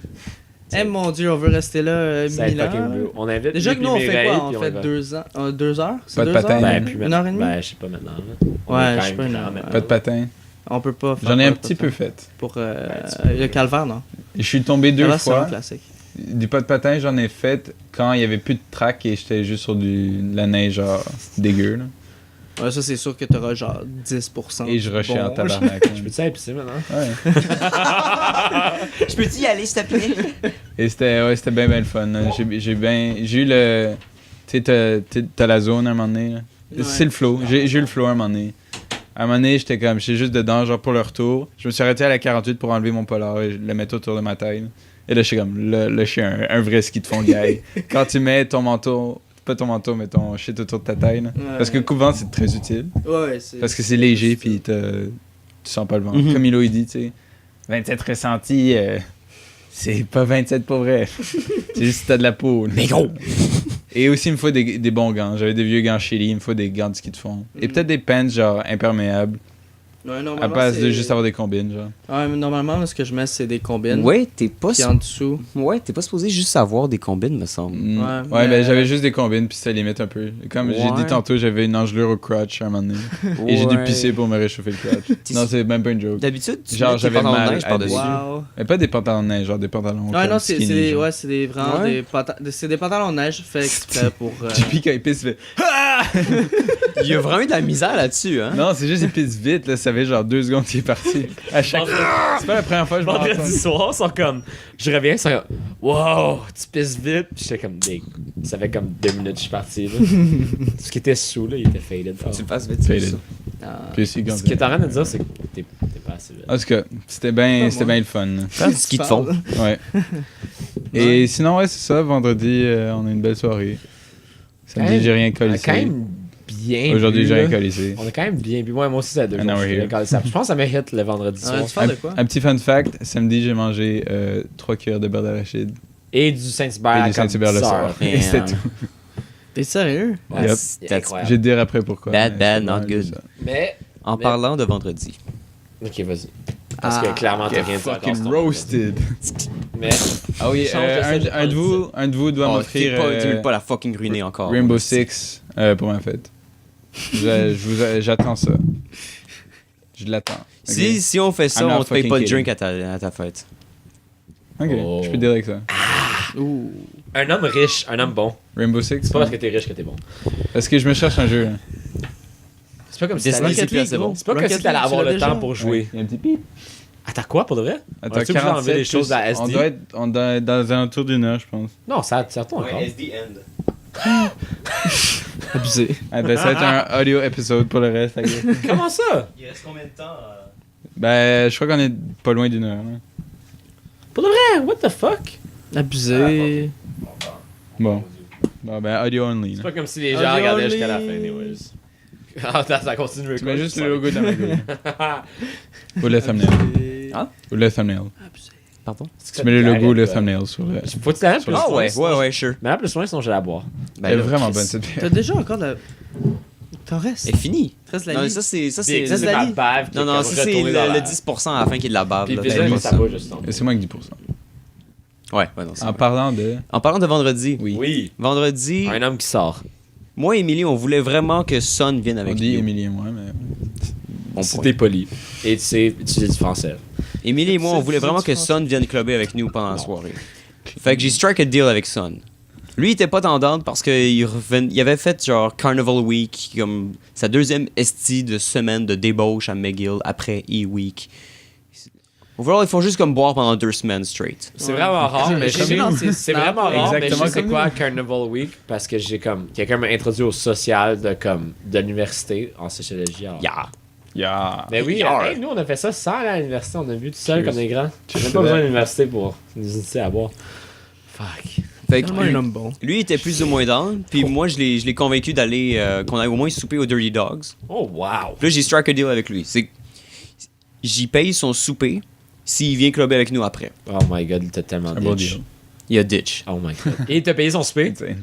Eh mon dieu, on veut rester là Ça va être 1000 ans. fucking bleu. On invite Déjà que nous, on fait Mireille, quoi? On puis fait va. 2 ans. 2 heures? C'est Pas de 2 patin. heures? Ben, puis Une heure et demie? Ben, je sais pas maintenant. là. On Ouais, est quand je sais même pas, une quand heure. même- Pas de patin. On peut pas faire. J'en ai un pas petit de peu patin. fait. Pour le calvaire, non? Je suis tombé 2 Calvaire, c'est fois. un classique. Du pas de patin, j'en ai fait quand il y avait plus de track et j'étais juste sur de la neige genre dégueu. Là. Ouais, ça, c'est sûr que t'auras genre 10%. Et je rushais en Bon. tabarnak. Je peux-tu aller pisser maintenant? Ouais. Je peux-tu y aller, s'il te plaît? Et c'était bien le fun. Là. J'ai eu le... Tu sais, t'as la zone à un moment donné. Là. Ouais. C'est le flow. J'ai eu le flow à un moment donné. À un moment donné, j'étais juste dedans, genre pour le retour. Je me suis arrêté à la 48 pour enlever mon polar et le mettre autour de ma taille. Là. Et là, je suis comme, là, je suis un vrai ski de fond guy. Quand tu mets ton manteau, pas ton manteau, mais ton shit autour de ta taille. Là. Ouais. Parce que le coup-vent, c'est très utile. Ouais, c'est. Parce que c'est léger, puis tu sens pas le vent. Mhm. Comme Ilo, il dit, tu sais, 27 ressentis, c'est pas 27 pour vrai. C'est juste si t'as de la peau. là. Mais gros! Et aussi, il me faut des bons gants. J'avais des vieux gants Chili, il me faut des gants de ski de fond. Et peut-être des pants, genre, imperméables. Ouais, À normalement, base de c'est- juste avoir des combines, genre. Ouais, mais normalement, ce que je mets, c'est des combines. Ouais, t'es pas, Puis en dessous. ouais, t'es pas supposé juste avoir des combines, me semble. Ouais, Ouais, mais- ben j'avais juste des combines, puis ça limite un peu. Comme j'ai Ouais. dit tantôt, j'avais une engelure au crotch à un moment donné. Et j'ai dû Ouais. pisser pour me réchauffer le crotch. Non, c'est même pas une joke. D'habitude, tu Genre, mets tes j'avais pantalons de mal neige à par-dessus. Wow. Mais pas des pantalons de neige, genre des pantalons. Ouais, comme non, c'est skinny, des, genre. ouais, c'est des, vraiment Ouais. c'est des pantalons de neige faits exprès pour. Puis quand il pisse, il fait. Il y a vraiment eu de la misère là-dessus, hein. Non, c'est juste il pisse vite, là. Ça fait genre 2 secondes qu'il est parti. À chaque fois. C'est pas la première fois que je m'en rends Vendredi compte. soir, ils sont comme. Je reviens, ils sont comme. Wow, tu pisses vite. Puis j'étais comme. Ça fait comme 2 minutes que je suis parti, là. Ce qui était sous, là, il était faded. Faut que tu le fasses vite, Faded. c'est ça. Ah. Puis aussi, Ce que t'es en train de dire, c'est que t'es pas assez vite. En tout cas, c'était bien le fun. là. Faire du ski de fond. Ouais. Et sinon, ouais, c'est ça. Vendredi, on a une belle soirée. Samedi, j'ai rien On a collé. quand même bien. Aujourd'hui, bu, j'ai rien là. collé. On a quand même bien bu. Ouais, moi aussi, ça a 2 And jours. now we're here. Je pense que ça m'a hit le vendredi On soir. a dû faire de quoi? Un petit fun fact, samedi, j'ai mangé 3 cuillères de beurre d'arachide Et du Saint-Hubert. et du Saint-Hubert le soir. Et c'était Man. tout. T'es sérieux? Ouais, Yep. c'est That's- incroyable. Je vais te dire après pourquoi. Bad, mais bad, c'est not vraiment good. juste ça. Mais. En Mais- parlant de vendredi. Ok, vas-y. Parce Ah, que clairement, t'as Get rien dit encore fucking sur ton roasted. Mais. Ah oui, Change de un de vous doit Oh, m'offrir tu veux pas la fucking ruiner encore. Rainbow Six pour ma fête. J'attends ça. Je l'attends. Ok? Si on fait ça, I'm not on te paye fucking pas de kidding. drink à ta fête. Ok, Oh. je peux te dire avec ça. Ouh. Un homme riche, un homme bon. Rainbow Six, C'est pas parce que t'es riche que t'es bon. parce que je me cherche un jeu. Là. C'est pas comme si Disney, t'allais. c'est plus assez bon. C'est pas comme si t'allais avoir le temps pour jouer. Il y a un petit pip. Ah, t'as quoi pour de vrai? Attends, On a-tu besoin d'enlever 47 des choses à on SD? doit être dans un tour d'une heure, je pense. Non, ça tourne encore. Abusé. Ah, ben, ça va être un audio épisode pour le reste. I guess. Comment ça? Il reste combien de temps Ben, je crois qu'on est pas loin d'une heure. Là. Pour de vrai? What the fuck? Abusé. Bon, ben, audio only. C'est Là. pas comme si les gens Audio regardaient only. jusqu'à la fin, anyways. Ah, attends, ça continue de Tu mets record, juste je le logo dans la gueule. sais. Ou le thumbnail. Ah? Ou le thumbnail. Abusé. Pardon? Tu mets le logo ou le thumbnail sur le. Faut-tu la mettre plus Ah loin, ouais, sinon- ouais, sure. Mais là, plus loin, sinon je vais la boire. Ben Elle est là, vraiment Chris, bonne cette T'as bière. déjà encore de. T'en restes? Elle est finie. Reste la Non, vie. ça c'est Puis c'est ça, c'est la ma lit. bave qui non est non, comme ça c'est retournée dans le la- 10% à la fin qui est de la bave. Puis là. le Ben, plaisir, oui, ça ça. va juste tomber. C'est moins que 10%. Ouais, non, c'est En vrai. parlant de. En parlant de vendredi. Oui. Vendredi, Un homme qui sort. moi et Émilie, on voulait vraiment que Son vienne On avec dit nous. Émilie et moi, mais. Bon Si point. t'es poli. Et tu sais utiliser du français. Émilie et moi, on C'est voulait du vraiment que français. Son vienne clubber avec nous pendant la soirée. Fait que j'ai strike a deal avec Son. Lui, il était pas tendance parce qu'il il avait fait genre Carnival Week, comme sa deuxième esti de semaine de débauche à McGill après E-Week. Voilà, ils font juste comme boire pendant 2 semaines straight. C'est vraiment rare, mais J'ai vu dans ses c'est snaps, vraiment rare, mais je exactement sais comme quoi nous. Carnival Week parce que j'ai comme quelqu'un m'a introduit au social de l'université en sociologie. Alors. Yeah. Yeah. Mais oui, Yar. hey, nous on a fait ça sans aller à l'université, on a vu tout seul Cheers. comme des grands. J'ai même Cheers pas to besoin that. de l'université pour nous initier à boire. Fuck. Fait que Tellement un homme bon. lui était plus ou moins down, puis moi je l'ai convaincu d'aller qu'on aille au moins souper au Dirty Dogs. Oh wow. Puis là j'ai strike a deal avec lui. C'est j'y paye son souper s'il vient clubber avec nous après. Oh my god, il t'a tellement Un bon ditch. deal. Il y a ditch. Oh my god. Et il t'a payé son souper? Insane.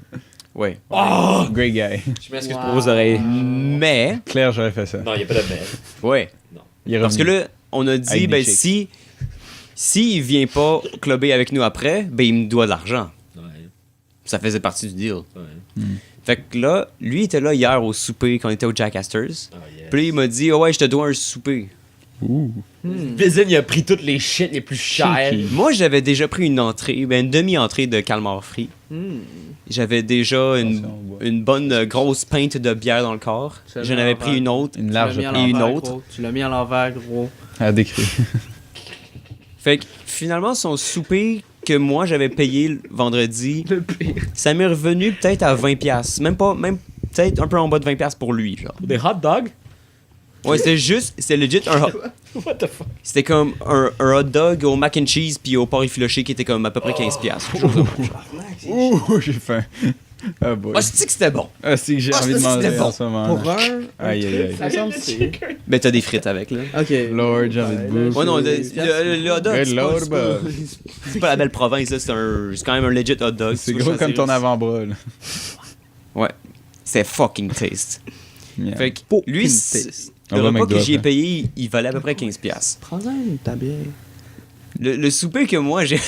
Ouais. Oh! Great guy. Je m'excuse Wow. pour vos oreilles. Mais Claire, j'aurais fait ça. Non, il y a pas de belle. ouais. Il est Parce que revenu. là, on a dit, Avec ben des chicks. si il vient pas clubber avec nous après, ben il me doit de l'argent. Ouais, Ça faisait partie du deal. ouais. Fait que là, lui était là hier au souper quand on était au Jack Astor's. Oh yeah. Puis là, il m'a dit, oh ouais, je te dois un souper. Ouh. Bizine, il a pris toutes les shit les plus chères. Cheeky. Moi, j'avais déjà pris une entrée, ben une demi-entrée de calmar frit. J'avais déjà Attention, on boit. une bonne grosse pinte de bière dans le corps. Tu l'as J'en mis avais à pris l'envers. une autre. Une Tu large l'as mis à et une l'envers, autre. gros. Tu l'as mis à l'envers, gros. à décrire. Fait que finalement, son souper que moi j'avais payé le vendredi, ça m'est revenu peut-être à 20$. Même peut-être un peu en bas de 20$ pour lui, genre. Des hot dogs? Ouais, c'était legit What the fuck? c'était comme un hot dog au mac and cheese puis au porc effiloché qui était comme à peu près 15$. quelque chose de même. Ouh, j'ai faim. Ah boy. Ah, c'est que c'était bon. Ah, c'est que j'ai envie de c'était manger bon. en ce moment. Pour un. Aïe, aïe, aïe. Ça me semble que c'est. Ben t'as des frites avec là. Ok. Lord, j'ai envie de bouffer. Ouais non, le hot dog, Good c'est pas, Lord, c'est pas- bah. c'est pas la belle province là, c'est quand même un legit hot dog. C'est Tu veux gros choisir comme ton une- avant-bras, là. Ouais. C'est fucking taste. Yeah. Fait que lui, taste. On Le va repas que McDo j'y ai après. payé, il valait à peu près $15. Prends-en une, ta bière. Le souper que moi, j'ai...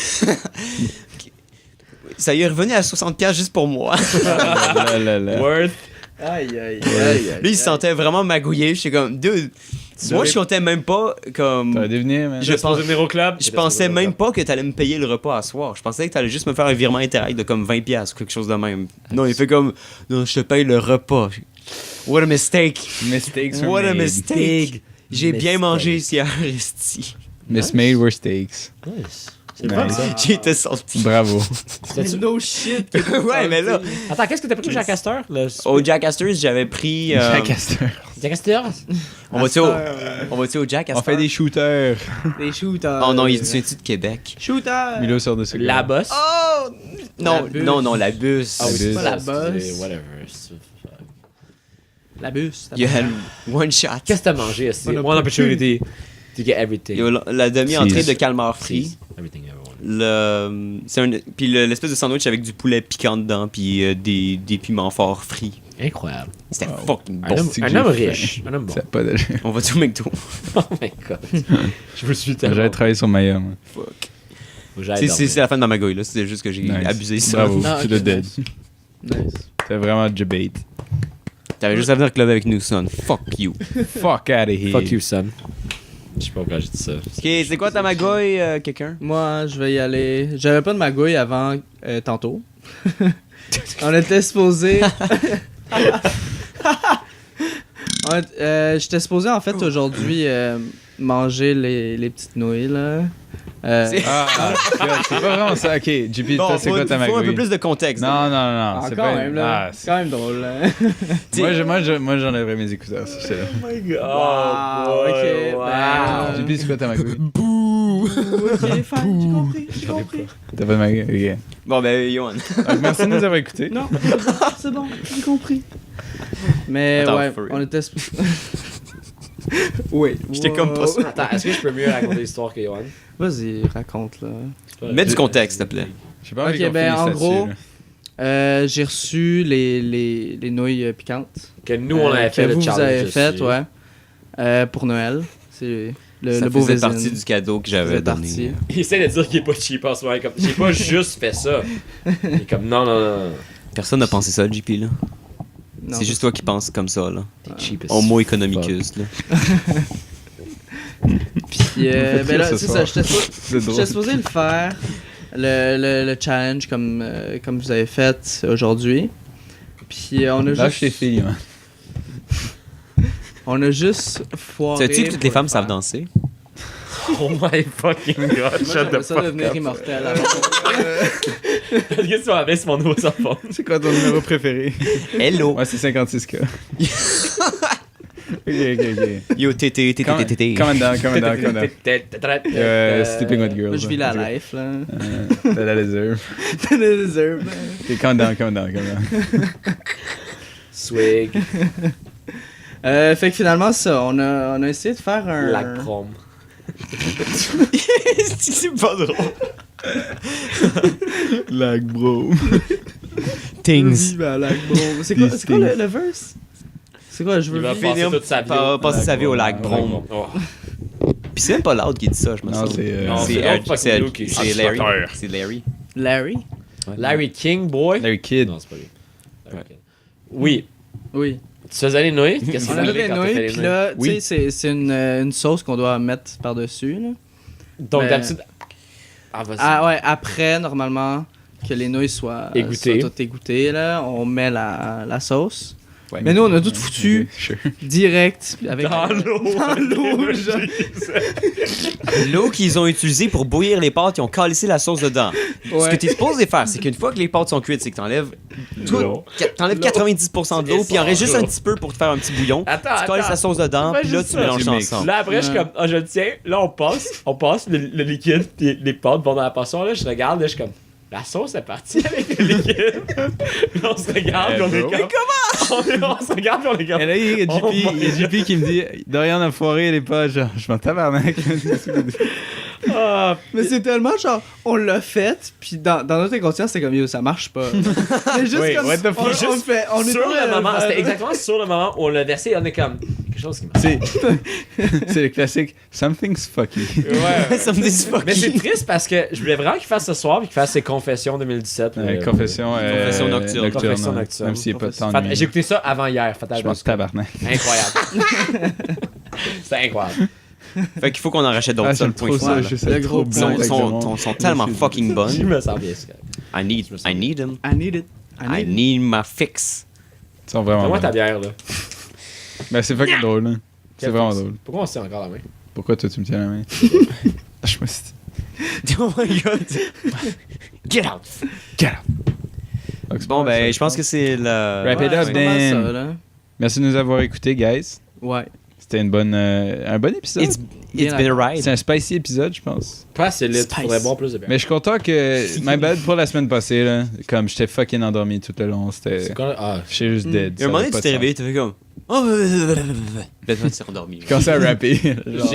Ça y est revenu à 60$ juste pour moi. Là. Worth. Aïe, aïe, aïe. Lui, il se sentait vraiment magouillé. J'étais comme, dude, moi, je comptais même pas comme... T'aurais dû venir, man. Je Je pense venir au club. Je pensais même pas que t'allais me payer le repas à soir. Je pensais que t'allais juste me faire un virement Interact de comme 20$ ou quelque chose de même. Non, il fait comme, non, je te paye le repas. What a mistake. Mistakes were What a made. mistake. J'ai bien mistake. mangé ici à Resti. Mismade were steaks. Nice. C'est le fun, Nice. ça. J'ai été sorti. Bravo. C'était-tu- No shit. Ouais, mais là, Attends, qu'est-ce que t'as pris au Jack Astor? au Jack Astor's, j'avais pris... Jack Astor. Jack Astor? on va-tu au Jack On Astor? fait des shooters. Des shooters. Oh non, il est de Québec. Shooter. Milo sort de ce La bosse? Oh! Non, La bus. non, la bus. Ah oui, c'est bus. pas La la bosse. bosse. Whatever. La bus. You had one shot. Qu'est-ce que t'as mangé ici? On a One pas opportunity to get everything. Yo, la demi-entrée Cheese. de calmar frit. Everything everyone. Puis l'espèce de sandwich avec du poulet piquant dedans, puis des piments forts frits. Incroyable. C'était Wow. fucking Un bon. homme, c'est que un j'ai homme faim. riche. Un homme bon. Ça a pas de... On va au McDo. Oh my god. Je me suis tellement... J'avais travaillé sur Maya, moi. Fuck. Faut que j'aille C'est la fin de ma magouille, là. C'était juste que j'ai Nice. abusé ça. Bravo, Ah, tu ok, l'as dead. nice. Nice. C'était vraiment debate. T'avais juste à venir club avec nous, son. Fuck you. Fuck out of here. Fuck you, son. Je sais pas pourquoi j'ai dit ça. Ok, c'est quoi ta magouille, quelqu'un? Moi, je vais y aller. J'avais pas de magouille avant tantôt. On était supposé. J'étais supposé en fait aujourd'hui manger les petites nouilles là. C'est- C'est pas vraiment ça. Ok, JP, toi, c'est quoi ta faut un peu magouille? plus de contexte. Non, c'est Quand pas... même là. Ah, c'est- Quand même drôle là. moi, j'enlèverais mes écouteurs, si j'étais là. Oh my god. Wow, ok, ben, JP, c'est quoi ta magouille? Ok, fine, j'ai compris. J'ai compris. T'as pas de magouille? Ok. Bon, ben, Yohan. Donc, merci de nous avoir écoutés. Non, c'est bon, j'ai compris. Mais Attends, ouais, for real. on était. Oui. J'étais comme pas sûr. Attends, est-ce que je peux mieux raconter l'histoire que Yohan? Vas-y, raconte là. Mets du contexte, s'il te plaît. J'ai pas envie Ok, qu'on ben, finisse en là-dessus, gros, là. j'ai reçu les nouilles piquantes. Que nous, on avait que fait le vous challenge. avez fait, dessus. ouais. Pour Noël. C'est Ça le beau faisait raisin. partie du cadeau que j'avais faisait donné. partie. Il essaie de dire qu'il est pas cheap en ce moment. Comme, j'ai pas juste fait ça. Il est comme, non. Personne n'a pensé ça, JP, là. Non, C'est juste toi qui penses comme ça, là. T'es cheap as Homo fuck. economicus, là. Puis, ben là, ce c'est soir. ça. C'est drôle. J'étais supposé le faire, le challenge comme vous avez fait aujourd'hui. Puis, on a Lâche tes juste. filles, man. On a juste foiré. Sais-tu que toutes les femmes savent danser? Oh my fucking god, Moi, shut j'aimerais the ça fuck devenir up. immortel. Qu'est-ce que tu vas sur mon nouveau smartphone? C'est quoi ton numéro préféré? Hello! Ouais, c'est 56K. ok. Yo, tété. Comment down. Sleeping with girls. Moi, je vis la life, là. T'as la réserve. T'as des réserves, là. Ok, calm down. Swig, Fait que finalement, ça, on a essayé de faire un. lac chrome. C'est pas drôle. Lag, bro. Things. Vive à lac, bro. C'est quoi, These le verse? C'est quoi, je veux Il va vivre. passer toute sa vie. Passer sa vie au lac Brome. Oh. Pis c'est même pas Loud qui dit ça, je me Non, souviens. c'est... Non, C'est c'est Ed- l'autre c'est fucking Ed- Luke qui- c'est Ah, Larry. c'est C'est Larry. Larry? Larry King, boy. Larry Kid. Non, c'est pas lui. Larry King. Oui. Oui. Tu faisais les nouilles? Qu'est-ce On que a tu fait faisais des quand t'as fait nouilles, les pis nouilles? là, tu Oui. sais, c'est une sauce qu'on doit mettre par-dessus, là. Donc, Mais- d'habitude... Ah, vas-y. Ah ouais, après, normalement, que les nouilles soient Égouttées. toutes égouttées, là, on met la sauce. Ouais. Mais nous, on a tout foutu Ok, sure. direct avec Dans l'eau. Dans l'eau, genre. L'eau qu'ils ont utilisée pour bouillir les pâtes, ils ont calissé la sauce dedans. Ce que Ouais. t'es supposé faire, c'est qu'une fois que les pâtes sont cuites, c'est que t'enlèves L'eau. 90% de l'eau, puis il en reste juste un petit peu pour te faire un petit bouillon. Attends, Tu calisses la sauce dedans, Fais puis là, juste tu ça. mélanges Tu ça mixes. ensemble. Là, après, je suis Ouais. comme, ah, je le tiens. Là, on passe le liquide, puis les pâtes vont dans la passoire. Là, je regarde, là, je suis comme, la sauce est partie avec le liquide. Là, on se regarde, puis on est bro. comme. On se regarde, puis on est comme. Et là, il y a Oh JP, my il y a JP qui me dit Dorian a foiré les pas, genre, je m'en tabarnak. Ah, Mais c'est tellement genre, on l'a fait, puis dans notre inconscient, c'est comme, yo, ça marche pas. C'est juste Wait, comme, what the fuck? on le fait, on est sur en train de le moment, faire. c'était exactement sur le moment où on l'a versé, on est comme quelque chose qui m'a... C'est le classique Something's fucky. Ouais. Ça me dit fucking. Mais c'est triste parce que je voulais vraiment qu'il fasse ce soir et qu'il fasse ses confessions 2017. Confession nocturne. Confession nocturne. Même s'il n'y a pas de temps de nuit. J'ai écouté ça avant hier. Fatal Je pense tabarnak. Incroyable. C'était incroyable. Fait qu'il faut qu'on en rachète d'autres, Ah, ça, le j'aime point trop ça. final. Je sais Le trop gros bien. Sont tellement fucking Je bonnes. me sens bien, c'est correct. I need them. I need it. I need my fix. Ils sont vraiment Fais-moi ta bons. bière, là. Ben, c'est fucking drôle. Hein. C'est Quelle vraiment force. drôle. Pourquoi on se tient encore la main? Pourquoi toi tu me tiens la main? Je me suis dit. Oh my god. Get out. Get out. Bon, ben, je pense que c'est la. Wrap it Ouais, up, c'est pas mal Dan. ça, là. Merci de nous avoir écoutés, guys. Ouais. C'était un bon épisode. It's been a ride. C'est un spicy épisode, je pense. Pas assez lit. Spice. Faudrait boire plus de bière. Mais je suis content que. My bad pour la semaine passée, là. Comme j'étais fucking endormi tout le long. C'était. C'est quoi? Ah, J'étais juste dead. Il y a un moment donné, tu t'es réveillé, tu fais comme. Oh, là, tu t'es endormi. Je commençais à rapper. genre.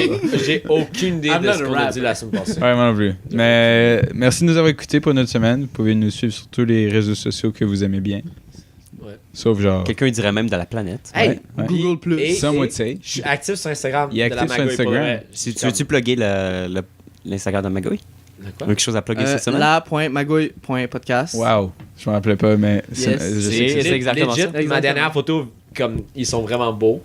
j'ai aucune idée I'm de not ce a qu'on a rapper. dit la semaine passée. Ouais, moi non plus. Mais merci de nous avoir écoutés pour notre semaine. Vous pouvez nous suivre sur tous les réseaux sociaux que vous aimez bien. Ouais. Sauf genre. Quelqu'un dirait même de la planète. Hey, Ouais. Google Plus. Et- Some would say. Je suis actif sur Instagram. Il est de la actif sur Magouille, pour Instagram. vrai. Si tu veux-tu plugger l'Instagram de Magouille? De quoi? Quelque chose à plugger cette semaine? La.magouille.podcast. Wow. Je me rappelais pas, mais. Yes. je sais que C'est Legit, exactement ça. Ma Exactement. dernière photo, comme ils sont vraiment beaux.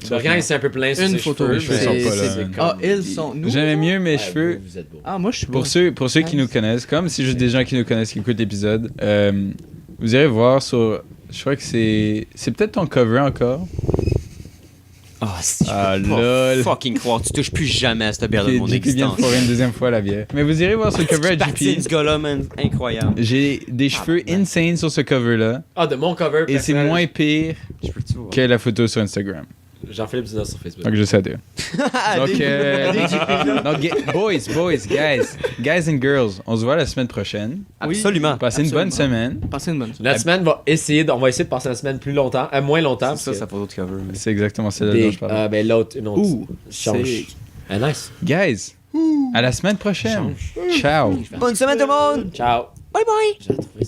Dorian, il s'est un peu plein sur Une ses photo. cheveux. Les cheveux mais sont pas là, c'est man. Ah, comme- ils sont. Nous. J'aimais mieux mes Ouais, cheveux. Vous êtes beaux. Ah, moi, je suis beau. Pour ceux qui nous connaissent, comme c'est juste des gens qui nous connaissent qui écoutent l'épisode, vous irez voir sur. Je crois que c'est. C'est peut-être ton cover encore. Ah, si je Ah, peux pas lol. fucking croire. Tu touches plus jamais à cette bière de mon JP vient de existence. foirer une deuxième fois la bière. Mais vous irez voir sur le cover à Patine, JP. ce gars-là, man. Incroyable. J'ai des cheveux man. insane sur ce cover-là. Ah, de mon cover. Et c'est personnel, moins pire Je peux-tu voir? que la photo sur Instagram. Jean-Philippe Dina sur Facebook. Donc je sais deux. Donc, guys and girls, on se voit la semaine prochaine. Absolument. Passez une bonne semaine. Passez une bonne soirée. Notre semaine on va essayer de passer la semaine plus longtemps, moins longtemps. C'est ça, parce sa photo de cover. mais- C'est exactement celle dont que- je parle. ben l'autre, une autre. Ouh, Change. c'est- Ah, nice. Guys, à la semaine prochaine. Ciao. Bonne semaine tout le monde! Ciao. Bye bye! J'ai trouvé ça.